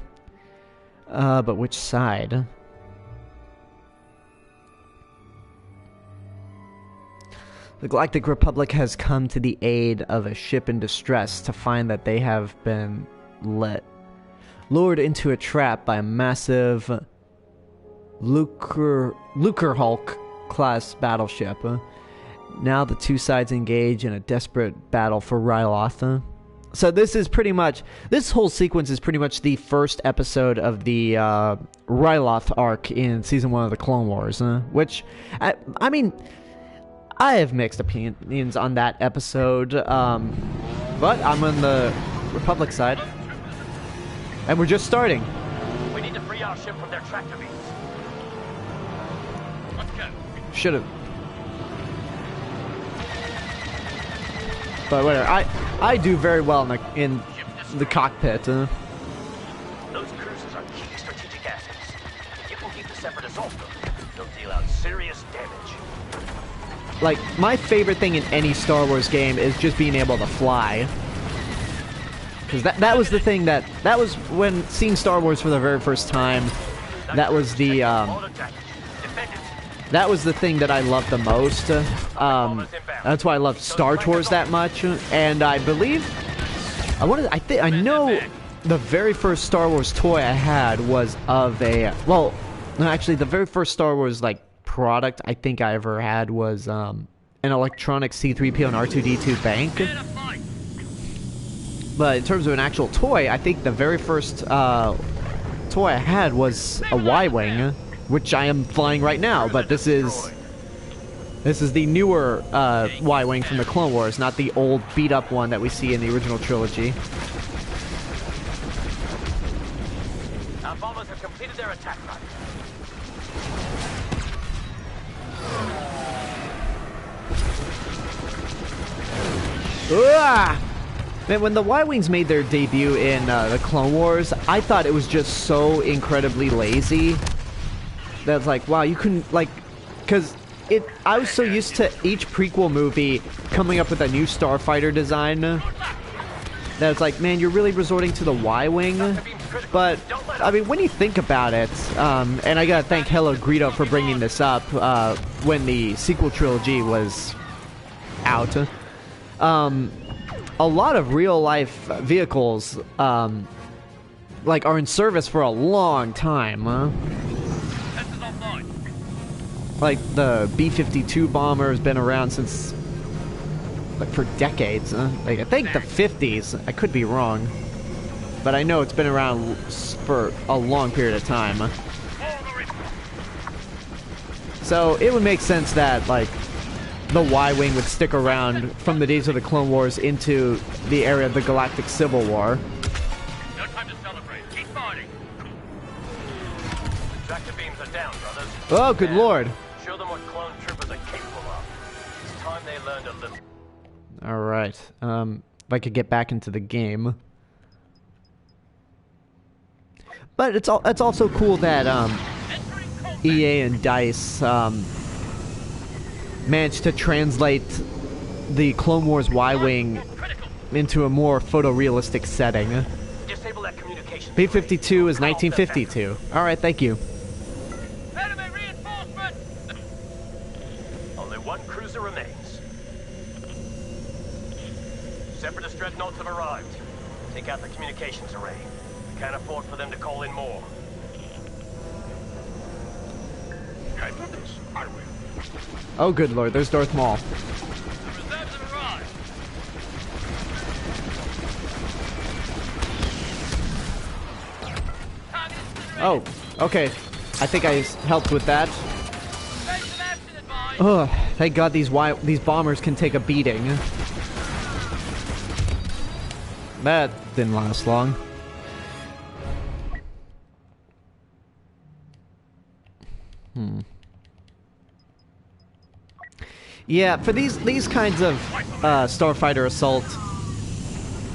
But which side? The Galactic Republic has come to the aid of a ship in distress to find that they have been lured into a trap by a massive Lucrehulk class battleship. Now the two sides engage in a desperate battle for Ryloth. So this is pretty much, this whole sequence is pretty much the first episode of the Ryloth arc in Season 1 of the Clone Wars, which, I mean, I have mixed opinions on that episode, but I'm on the Republic side, and we're just starting. We need to free our ship from their tractor beams. Let's go. Should've. But whatever, I do very well in the cockpit. Those cruisers are key strategic assets. If you can keep the Separatists off them, they'll deal out serious damage. Like, my favorite thing in any Star Wars game is just being able to fly. Because that was the thing that was when seeing Star Wars for the very first time, that was the, that was the thing that I loved the most. That's why I loved Star Tours that much. And I believe, I know the very first Star Wars toy I had was of a, well, actually the very first Star Wars, like, product I think I ever had was an electronic C-3PO and R2-D2 bank. But in terms of an actual toy, I think the very first toy I had was a Y-Wing, which I am flying right now, but this is the newer Y-Wing from the Clone Wars, not the old beat-up one that we see in the original trilogy. Our bombers have completed their attack run. Man, when the Y-Wings made their debut in the Clone Wars, I thought it was just so incredibly lazy. That's like, wow, you couldn't, like, because I was so used to each prequel movie coming up with a new starfighter design that it's like, man, you're really resorting to the Y-Wing. But, I mean, when you think about it, and I gotta thank Hello Greedo for bringing this up when the sequel trilogy was out, a lot of real-life vehicles, like, are in service for a long time, Like, the B-52 bomber has been around since, like, for decades, Like, I think the 50s. I could be wrong. But I know it's been around for a long period of time. So, it would make sense that, like, the Y-Wing would stick around from the days of the Clone Wars into the era of the Galactic Civil War. No time to celebrate. Keep fighting. Tractor beams are down, brothers. Oh, good lord. Show them what clone troopers are capable of. It's time they learned a little. Alright. If I could get back into the game. But it's also cool that EA and DICE managed to translate the Clone Wars Y-Wing into a more photorealistic setting. Disable that communication communications. B-52 is 1952. Alright, thank you. Enemy reinforcement! Only one cruiser remains. Separatist dreadnoughts have arrived. Take out the communications array. Can't afford for them to call in more. I will. Oh, good lord, there's Darth Maul. The reserves have arrived. Oh, okay. I think I helped with that. Ugh, thank God these bombers can take a beating. That didn't last long. Yeah, for these kinds of starfighter assault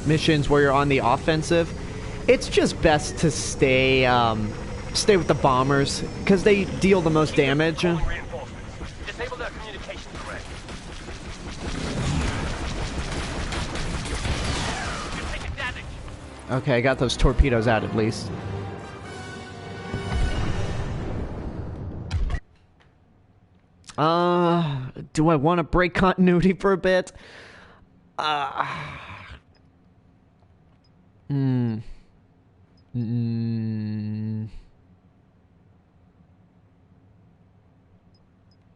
missions where you're on the offensive, it's just best to stay with the bombers because they deal the most damage. Disable their communications array. You're taking damage. Okay, I got those torpedoes out at least. Do I want to break continuity for a bit?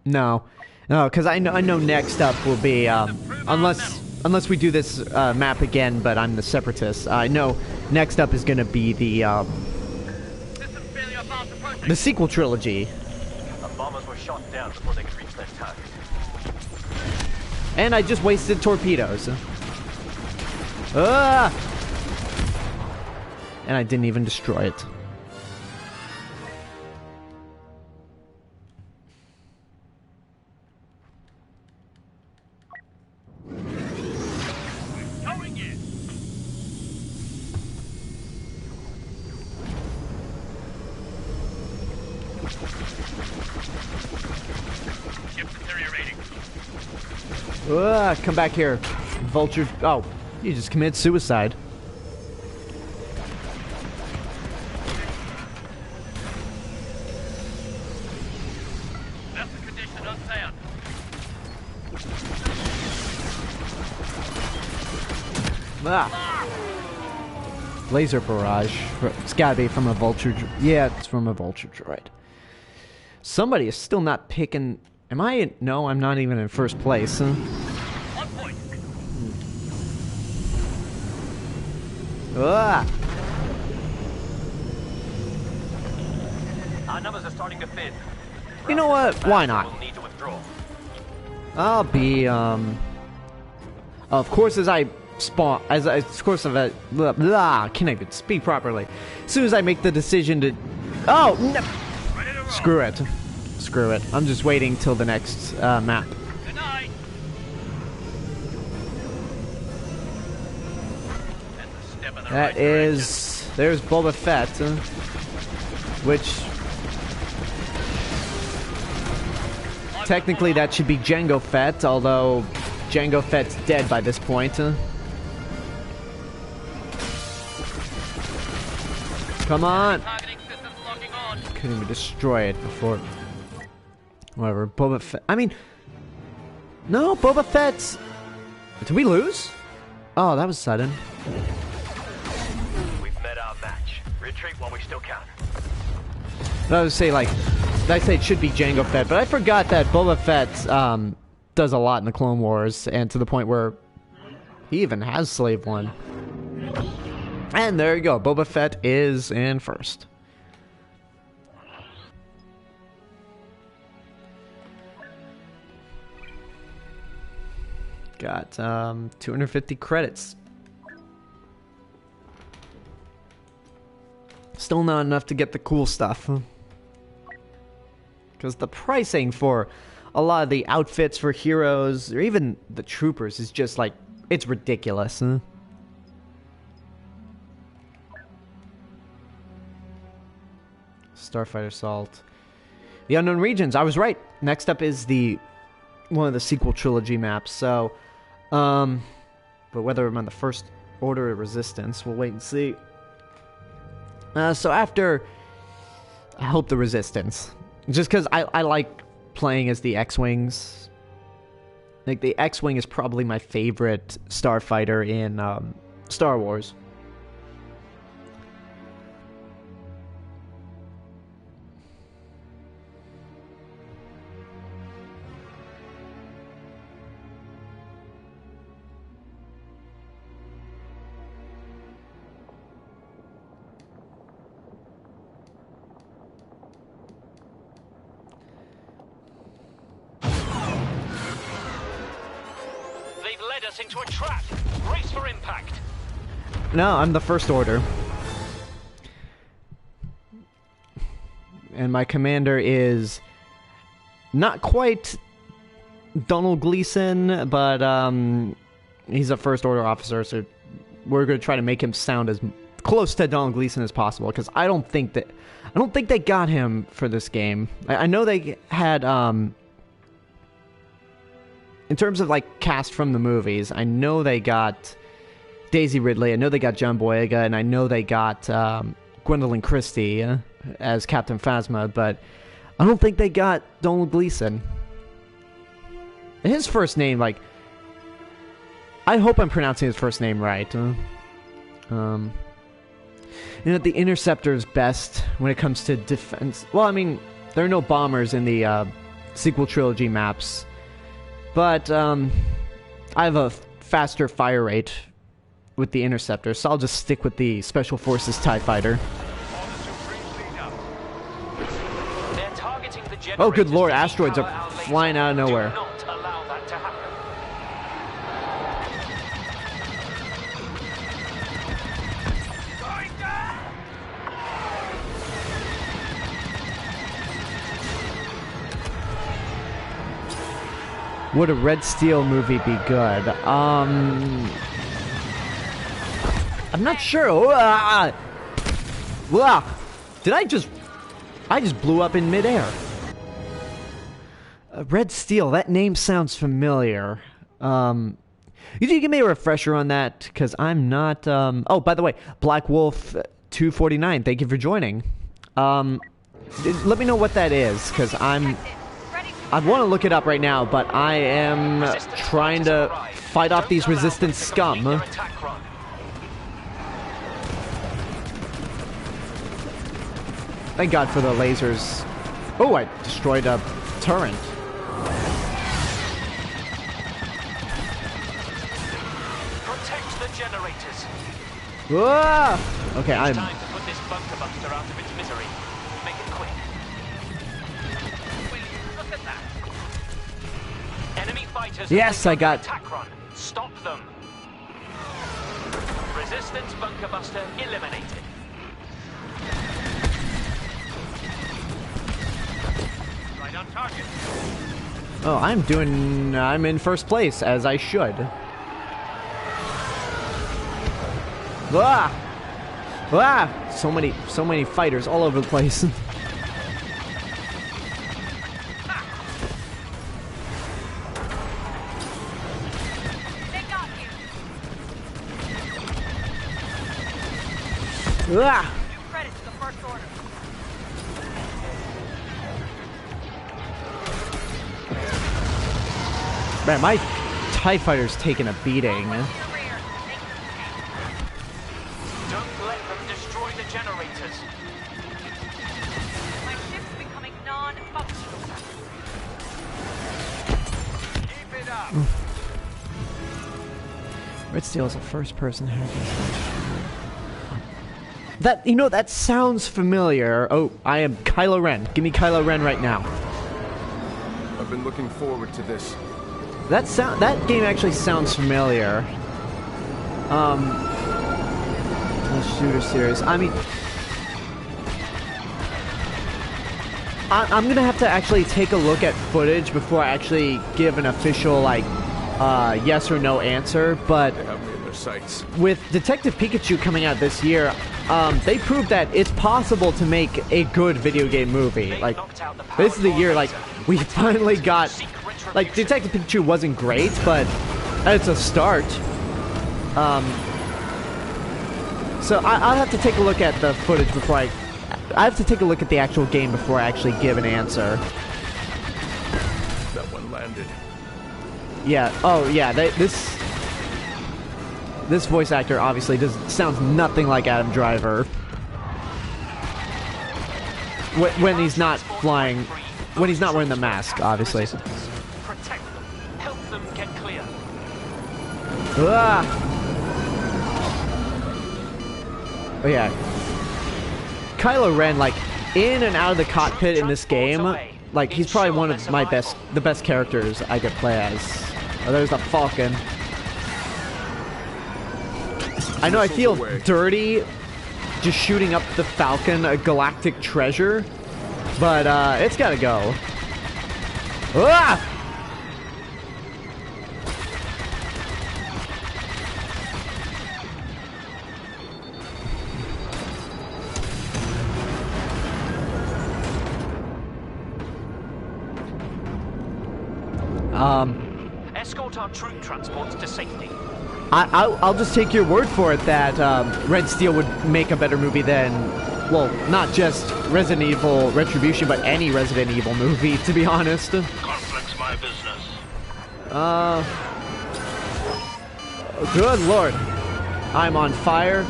No, because I know next up will be unless we do this map again, but I'm the Separatist. I know next up is going to be the sequel trilogy. The bombers were shot down before they could reach their target. And I just wasted torpedoes. Ah! And I didn't even destroy it. Going in. Ship deteriorating. Come back here, Vulture. Oh, you just committed suicide. That's the condition unsound. Laser barrage. It's gotta be from a Vulture. Yeah, it's from a Vulture droid. Somebody is still not picking. Am I? No, I'm not even in first place. Huh? On point. Our numbers are starting to thin. You know what? Why not? We'll need to withdraw. I'll be of course, as I spawn, of course, can't even speak properly. As soon as I make the decision to, oh no, screw it. I'm just waiting till the next map. Good night. That is, there's Boba Fett, which technically that should be Jango Fett, although Jango Fett's dead by this point. Come on! Couldn't even destroy it before. Whatever, Boba Fett. I mean, no, Boba Fett's. Did we lose? Oh, that was sudden. We've met our match. Retreat while we still can. I would say, like, I say it should be Jango Fett, but I forgot that Boba Fett does a lot in the Clone Wars, and to the point where he even has Slave One. And there you go, Boba Fett is in first. Got 250 credits. Still not enough to get the cool stuff. Because the pricing for a lot of the outfits for heroes, or even the troopers, is just like, it's ridiculous. Starfighter Assault. The Unknown Regions, I was right. Next up is one of the sequel trilogy maps, so, but whether I'm on the First Order of Resistance, we'll wait and see. So after, I hope the Resistance, just because I like playing as the X-Wings. Like, the X-Wing is probably my favorite starfighter in Star Wars. Into a trap. Brace for impact. No, I'm the First Order. And my commander is not quite Donald Gleason, but he's a First Order officer, so we're going to try to make him sound as close to Donald Gleason as possible, because I don't think they got him for this game. I know they had in terms of, like, cast from the movies, I know they got Daisy Ridley, I know they got John Boyega, and I know they got Gwendolyn Christie as Captain Phasma, but I don't think they got Donald Gleason. His first name, like, I hope I'm pronouncing his first name right. You know, the Interceptor's best when it comes to defense. Well, I mean, there are no bombers in the sequel trilogy maps. But, I have a faster fire rate with the Interceptor, so I'll just stick with the Special Forces TIE Fighter. Oh, good lord, asteroids are flying out of nowhere. Would a Red Steel movie be good? I'm not sure. Did I just blew up in midair. Red Steel, that name sounds familiar. You can give me a refresher on that, because I'm not, oh, by the way, Black Wolf 249, thank you for joining. Let me know what that is, because I want to look it up right now, but I am trying to fight off these Resistance scum. Thank God for the lasers. Oh, I destroyed a turret. Protect the generators. Ah! Okay, It's time to put this bunker buster out of its misery. Make it quick. Look at that. Enemy fighters. Yes, I got. Attack run. Stop them. Resistance bunker buster eliminated. Right on target. Oh, I'm in first place, as I should. Ah! Ah! So many fighters all over the place. Ah! New credit to the First Order. Man, my TIE Fighter's taking a beating. Your rear. Don't let them destroy the generators. My ship's becoming non-functional. Keep it up. Red Steel is a first-person hacker. That, that sounds familiar. Oh, I am Kylo Ren. Give me Kylo Ren right now. I've been looking forward to this. That game actually sounds familiar. The shooter series. I mean, I'm gonna have to actually take a look at footage before I actually give an official, like, yes or no answer, but They have me in their sights. with Detective Pikachu coming out this year, they proved that it's possible to make a good video game movie. Like, this is the year, like, we finally got, like, Detective Pikachu wasn't great, but it's a start. So I'll have to take a look at the footage before I have to take a look at the actual game before I actually give an answer. That one landed. Yeah. Oh, yeah. This voice actor obviously sounds nothing like Adam Driver. When he's not flying, when he's not wearing the mask, obviously. Protect them. Help them get clear. Ah. Oh yeah. Kylo Ren, like, in and out of the cockpit in this game, like, he's probably one of the best characters I could play as. Oh, there's the Falcon. I know I feel dirty just shooting up the Falcon, a galactic treasure, but it's gotta go. Ah! Escort our troop transports to safety. I'll just take your word for it that Red Steel would make a better movie than, well, not just Resident Evil Retribution, but any Resident Evil movie, to be honest. Conflict's my business. Good lord. I'm on fire.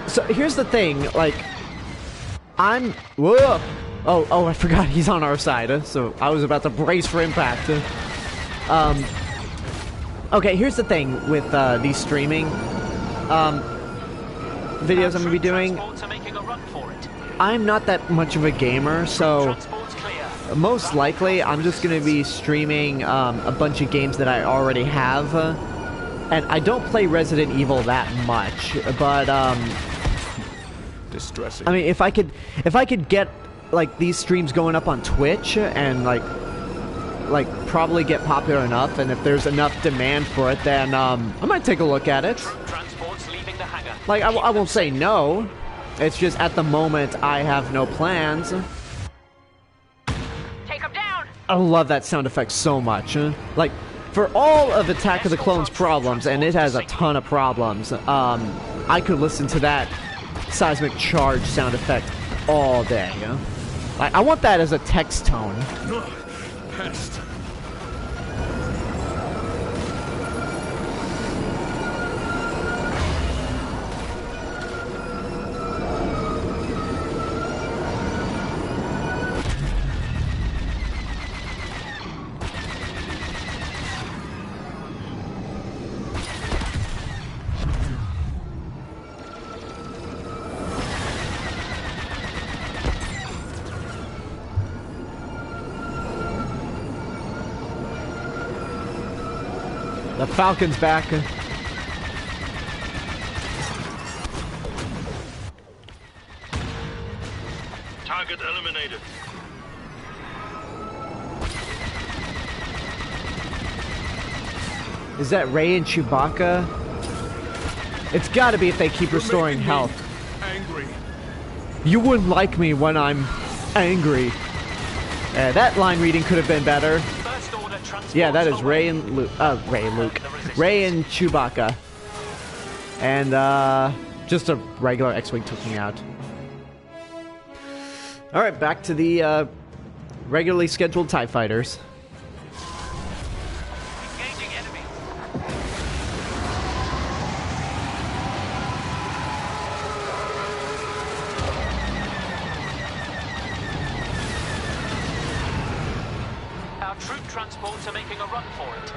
So here's the thing, like, whoa! Oh, I forgot he's on our side, so I was about to brace for impact. Okay, here's the thing with these streaming videos I'm gonna be doing. I'm not that much of a gamer, so most likely I'm just gonna be streaming a bunch of games that I already have, and I don't play Resident Evil that much, but distressing. I mean, if I could get like these streams going up on Twitch and like probably get popular enough, and if there's enough demand for it, then I might take a look at it. Like, I won't say no. It's just at the moment I have no plans. Take him down. I love that sound effect so much. Like, for all of Attack of the Clones' problems, and it has a ton of problems, I could listen to that seismic charge sound effect all day. I want that as a text tone. Pest. The Falcon's back. Target eliminated. Is that Rey and Chewbacca? It's gotta be if they keep restoring health. Angry. You wouldn't like me when I'm angry. That line reading could have been better. Yeah, that is Rey and Luke. Rey and Chewbacca. And, just a regular X-Wing took me out. Alright, back to the, regularly scheduled TIE fighters. Engaging enemy. Our troop transports are making a run for it.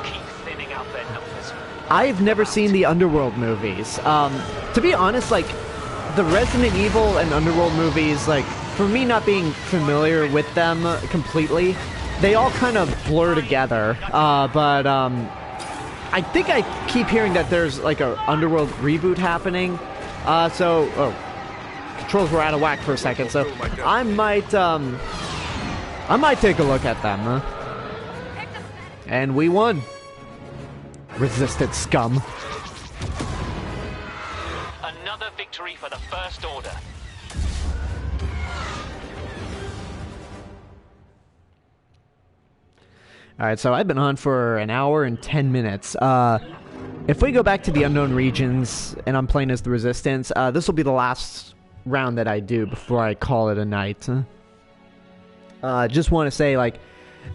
Keep thinning out their numbers. I've never seen the Underworld movies. To be honest, like, the Resident Evil and Underworld movies, like, for me not being familiar with them completely, they all kind of blur together. But I think I keep hearing that there's, like, a Underworld reboot happening. Controls were out of whack for a second, so I might take a look at them. And we won. Resisted scum. Another victory for the First Order. Alright, so I've been on for an hour and 10 minutes. If we go back to the unknown regions, and I'm playing as the Resistance, this will be the last round that I do before I call it a night. Just want to say, like,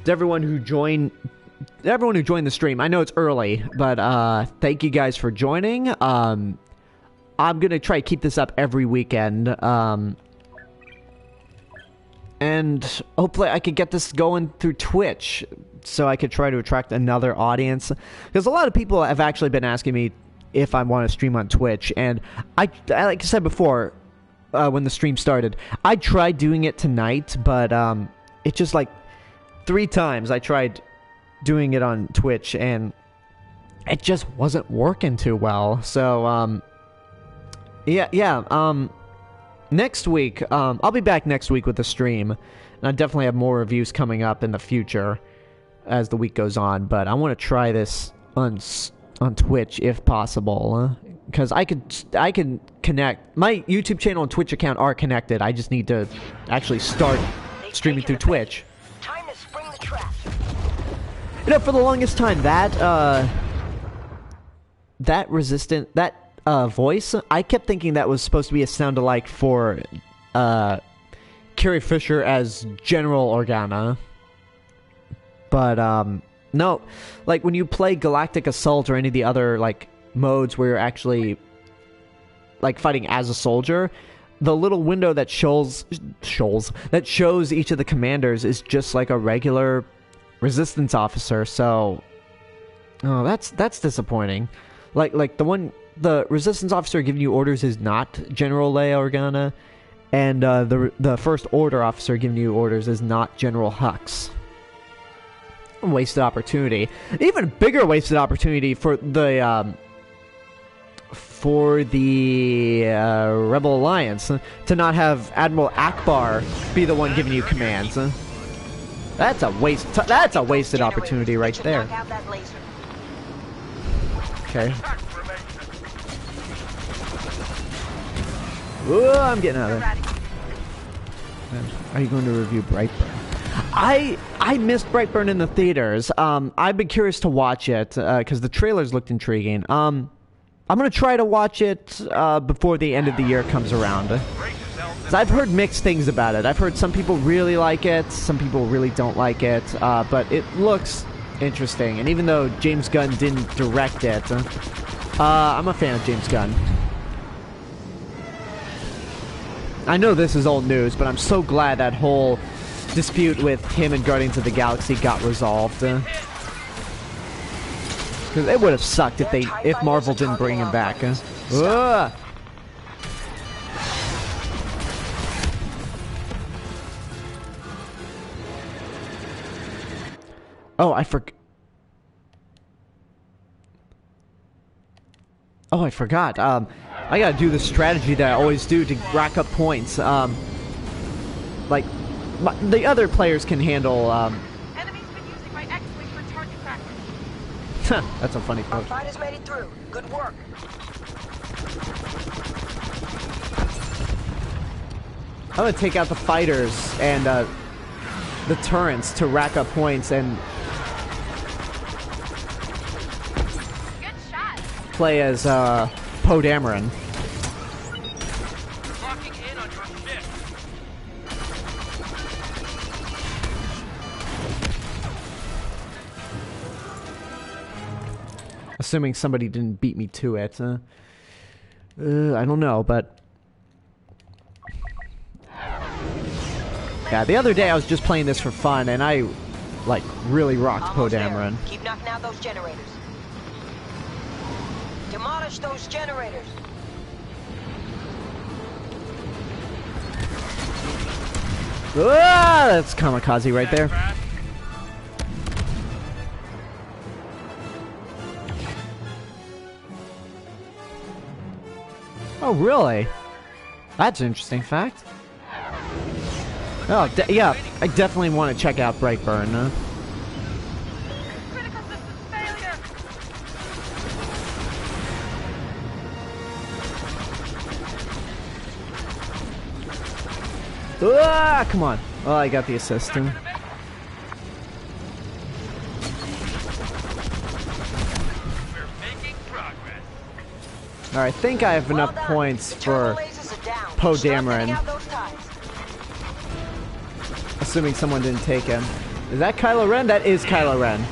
to everyone who joined the stream, I know it's early, but thank you guys for joining. I'm gonna try to keep this up every weekend, and hopefully I could get this going through Twitch, so I could try to attract another audience. Because a lot of people have actually been asking me if I want to stream on Twitch, and I like I said before, when the stream started, I tried doing it tonight, but it just, like, 3 times I tried doing it on Twitch, and it just wasn't working too well. So, next week, I'll be back next week with the stream, and I definitely have more reviews coming up in the future as the week goes on, but I want to try this on Twitch if possible, because I can connect. My YouTube channel and Twitch account are connected. I just need to actually start streaming through Twitch. Time to spring the trap. You know, for the longest time, that voice, I kept thinking that was supposed to be a sound-alike for Carrie Fisher as General Organa. But no, like when you play Galactic Assault or any of the other like modes where you're actually like fighting as a soldier, the little window that shows each of the commanders is just like a regular Resistance officer. So, oh, that's disappointing. Like the Resistance officer giving you orders is not General Leia Organa, and the First Order officer giving you orders is not General Hux. Wasted opportunity. Even bigger wasted opportunity for the Rebel Alliance to not have Admiral Akbar be the one giving you commands. That's a waste. That's a wasted opportunity right there. Okay. Ooh, I'm getting out of there. Are you going to review Brightburn? I missed Brightburn in the theaters. I've been curious to watch it because the trailers looked intriguing. I'm gonna try to watch it before the end of the year comes around. 'Cause I've heard mixed things about it. I've heard some people really like it, some people really don't like it, but it looks interesting. And even though James Gunn didn't direct it, I'm a fan of James Gunn. I know this is old news, but I'm so glad that whole dispute with him and Guardians of the Galaxy got resolved. Because it would have sucked if Marvel didn't bring him back. Oh, I forgot. I gotta do the strategy that I always do to rack up points. Like, the other players can handle, Enemy's been using my X-Wing for target practice. That's a funny quote. Our fighters made it through. Good work. I'm gonna take out the fighters and, the turrets to rack up points and Good shot. play as, Poe Dameron. Locking in on your ship. Assuming somebody didn't beat me to it. I don't know, but... Yeah, the other day I was just playing this for fun, and I, like, really rocked Poe Dameron. Keep knocking out those generators. Demolish those generators. Ah, that's kamikaze right there. Oh, really? That's an interesting fact. Oh, yeah, I definitely want to check out Brightburn. Critical systems failure. Ah, come on. Oh, I got the assist. I think I have enough points for Poe Dameron. Assuming someone didn't take him. Is that Kylo Ren? That is Kylo Ren.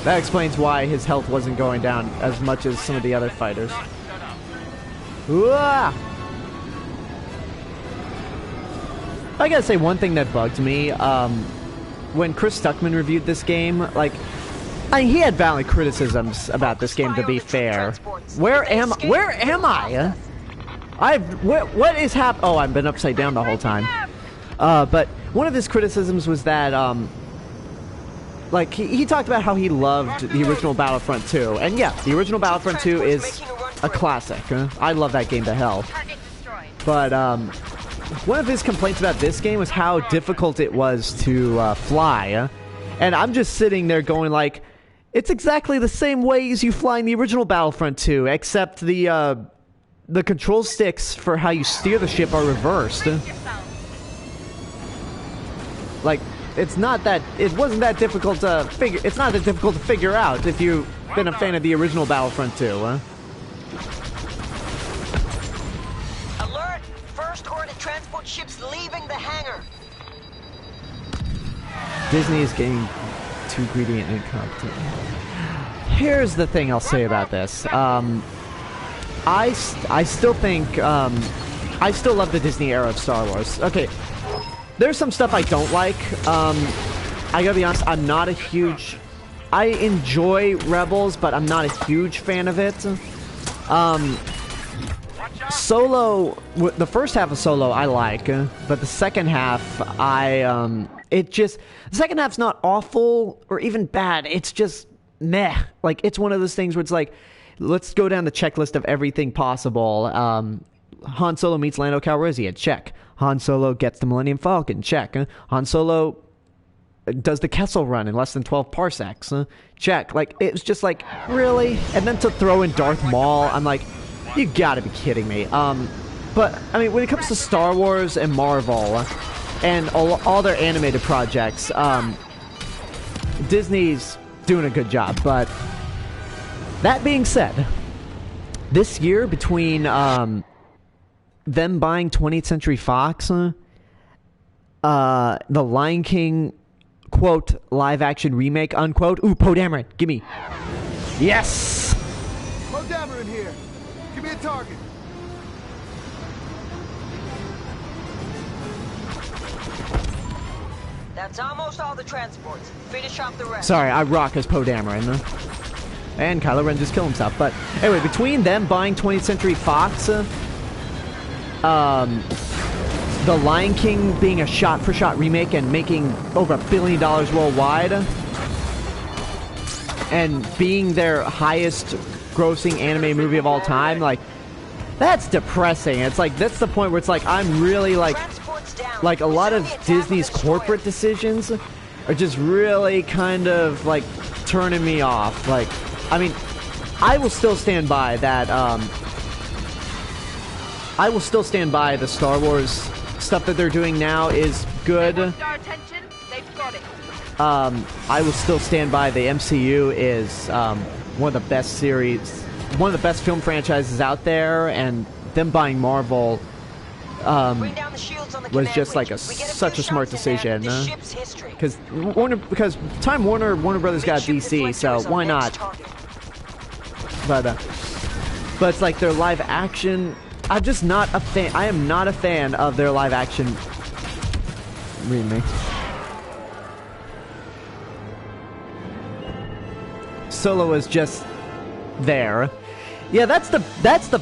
That explains why his health wasn't going down as much as some of the other fighters. Ooh-ah! I gotta say one thing that bugged me, when Chris Stuckman reviewed this game, like, he had valid criticisms about this game, to be fair. Where am I? What is happening? Oh, I've been upside down the whole time. But one of his criticisms was that, like, he talked about how he loved the original Battlefront 2. And yeah, the original Battlefront 2 is a classic. I love that game to hell. But, one of his complaints about this game was how difficult it was to fly. And I'm just sitting there going like, it's exactly the same way as you fly in the original Battlefront 2, except the control sticks for how you steer the ship are reversed. Like, it wasn't that difficult to figure, it's not that difficult to figure out if you've been a fan of the original Battlefront 2, huh? Alert! First order transport ships leaving the hangar. Disney is getting too greedy and incompetent. Here's the thing I'll say about this. I still think, I still love the Disney era of Star Wars. Okay, there's some stuff I don't like. I gotta be honest, I'm not a huge... I enjoy Rebels, but I'm not a huge fan of it. Solo, the first half of Solo I like, but the second half, the second half's not awful or even bad, it's just meh. Like, it's one of those things where it's like, let's go down the checklist of everything possible. Han Solo meets Lando Calrissian, check. Han Solo gets the Millennium Falcon, check. Han Solo does the Kessel Run in less than 12 parsecs, check. Like, it was just like, really? And then to throw in Darth Maul, I'm like, you gotta be kidding me. But, I mean, when it comes to Star Wars and Marvel and all their animated projects, Disney's doing a good job. But that being said, this year, between them buying 20th Century Fox, the Lion King, quote, live-action remake, unquote. Ooh, Poe Dameron, gimme. Yes! Poe Dameron here. Give me a target. That's almost all the transports. Finish off the rest. Sorry, I rock as Poe Dameron. And Kylo Ren just killed himself. But anyway, between them buying 20th Century Fox, The Lion King being a shot-for-shot remake and making over $1 billion worldwide, and being their highest-grossing anime movie of all time, like, that's depressing. It's like, that's the point where it's like, I'm really, like a lot of Disney's corporate decisions are just really kind of, like, turning me off. Like, I mean, I will still stand by that, I will still stand by the Star Wars stuff that they're doing now is good. I will still stand by the MCU is one of the best series, one of the best film franchises out there, and them buying Marvel was just like such a smart decision. Because Time Warner Brothers got DC, so why not? But it's like their live action. I'm just not a fan. I am not a fan of their live action remake. Solo is just there. Yeah, that's the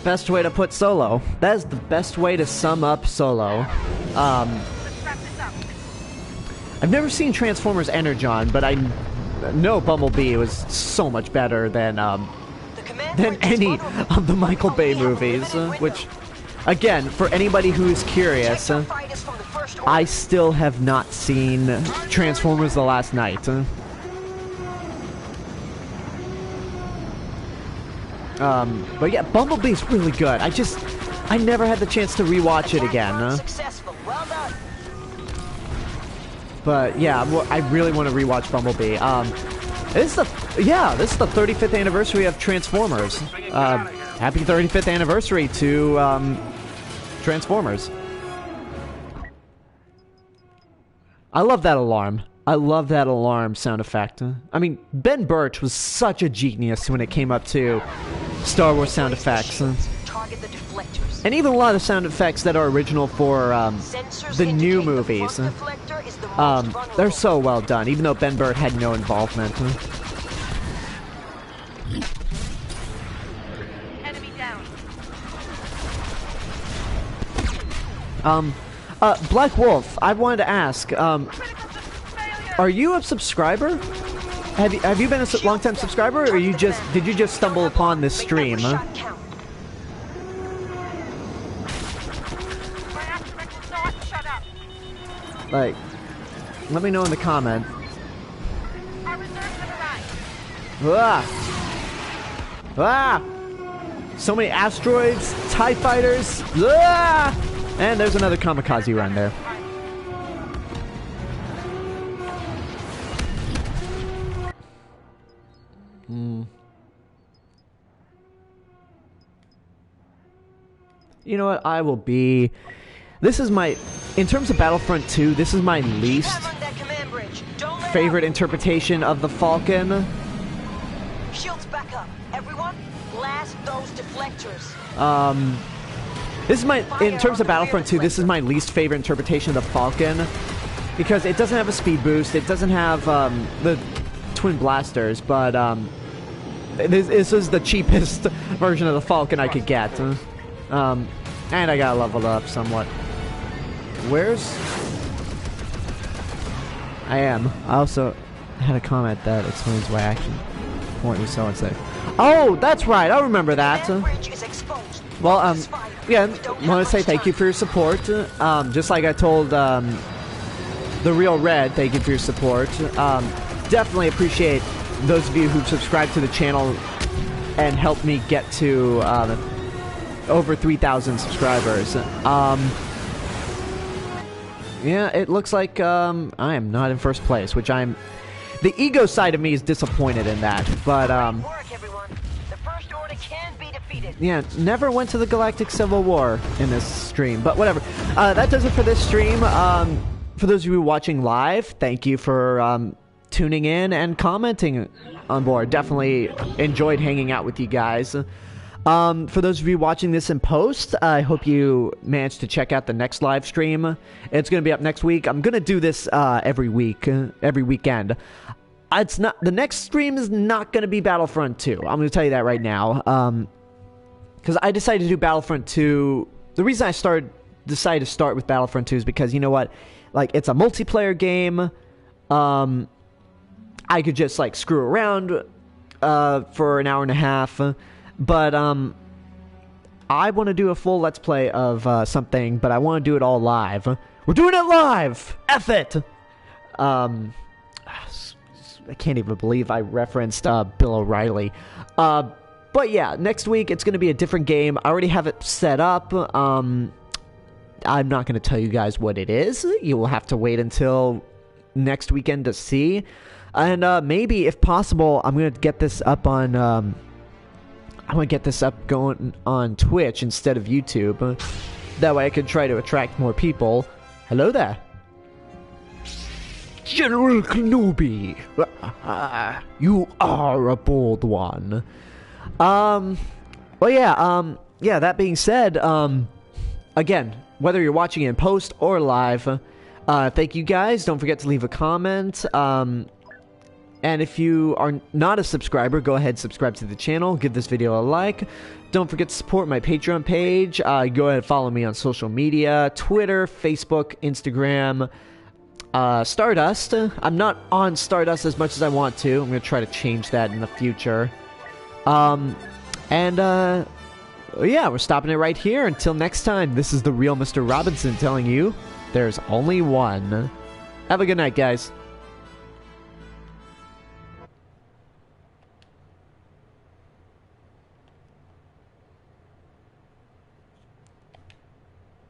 best way to put Solo. That is the best way to sum up Solo. I've never seen Transformers Energon, but I know Bumblebee was so much better than any of the Michael Bay movies, which, again, for anybody who's curious, I still have not seen Transformers The Last Night. But yeah, Bumblebee's really good. I never had the chance to rewatch it again. But yeah, I really want to rewatch Bumblebee. This is the 35th anniversary of Transformers. happy 35th anniversary to Transformers. I love that alarm. I love that alarm sound effect. I mean, Ben Birch was such a genius when it came up to Star Wars sound effects. Target the deflectors. And even a lot of sound effects that are original for the new movies. They're so well done, even though Ben Birch had no involvement. Enemy down. Black Wolf, I wanted to ask, Critical system failure. are you a subscriber? Have you been a long-time subscriber, or did you just stumble upon this stream? My astromech will not shut up. Like, let me know in the comment. Our reserves have arrived. Ah! Ah! So many asteroids, TIE fighters. Ah! And there's another kamikaze run there. You know what? I will be... This is my... In terms of Battlefront 2, this is my least favorite interpretation of the Falcon. Shields back up. Everyone, blast those deflectors. This is my... In terms of Battlefront 2, this is my least favorite interpretation of the Falcon. Because it doesn't have a speed boost, it doesn't have the twin blasters, but this is the cheapest version of the Falcon I could get. And I got leveled up somewhat. Where's... I am. I also had a comment that explains why action point was so unsafe. Oh, that's right. I remember that. Well, yeah, I want to say thank you for your support. Just like I told the Real Red, thank you for your support. Definitely appreciate those of you who've subscribed to the channel and helped me get to over 3,000 subscribers. Yeah, it looks like I am not in first place, which I'm... The ego side of me is disappointed in that, but yeah, never went to the Galactic Civil War in this stream, but whatever. That does it for this stream. For those of you watching live, thank you for tuning in and commenting on board. Definitely enjoyed hanging out with you guys. For those of you watching this in post, I hope you managed to check out the next live stream. It's going to be up next week. I'm going to do this every week, every weekend. It's not the next stream is not going to be Battlefront 2. I'm going to tell you that right now. Because I decided to do Battlefront 2. The reason I decided to start with Battlefront 2 is because, you know what? Like, it's a multiplayer game. I could just, like, screw around for an hour and a half. But, I want to do a full Let's Play of something, but I want to do it all live. We're doing it live! F it! I can't even believe I referenced Bill O'Reilly. But yeah, next week it's going to be a different game. I already have it set up. I'm not going to tell you guys what it is. You will have to wait until next weekend to see. And maybe, if possible, I'm going to get this up on... I'm going to get this up going on Twitch instead of YouTube. That way I could try to attract more people. Hello there. General Kenobi. You are a bold one. Well, yeah, yeah, that being said, again, whether you're watching it in post or live, thank you guys. Don't forget to leave a comment. And if you are not a subscriber, go ahead and subscribe to the channel. Give this video a like. Don't forget to support my Patreon page. Go ahead and follow me on social media. Twitter, Facebook, Instagram, Stardust. I'm not on Stardust as much as I want to. I'm going to try to change that in the future. Yeah, we're stopping it right here. Until next time, this is the real Mr. Robinson telling you there's only one. Have a good night, guys.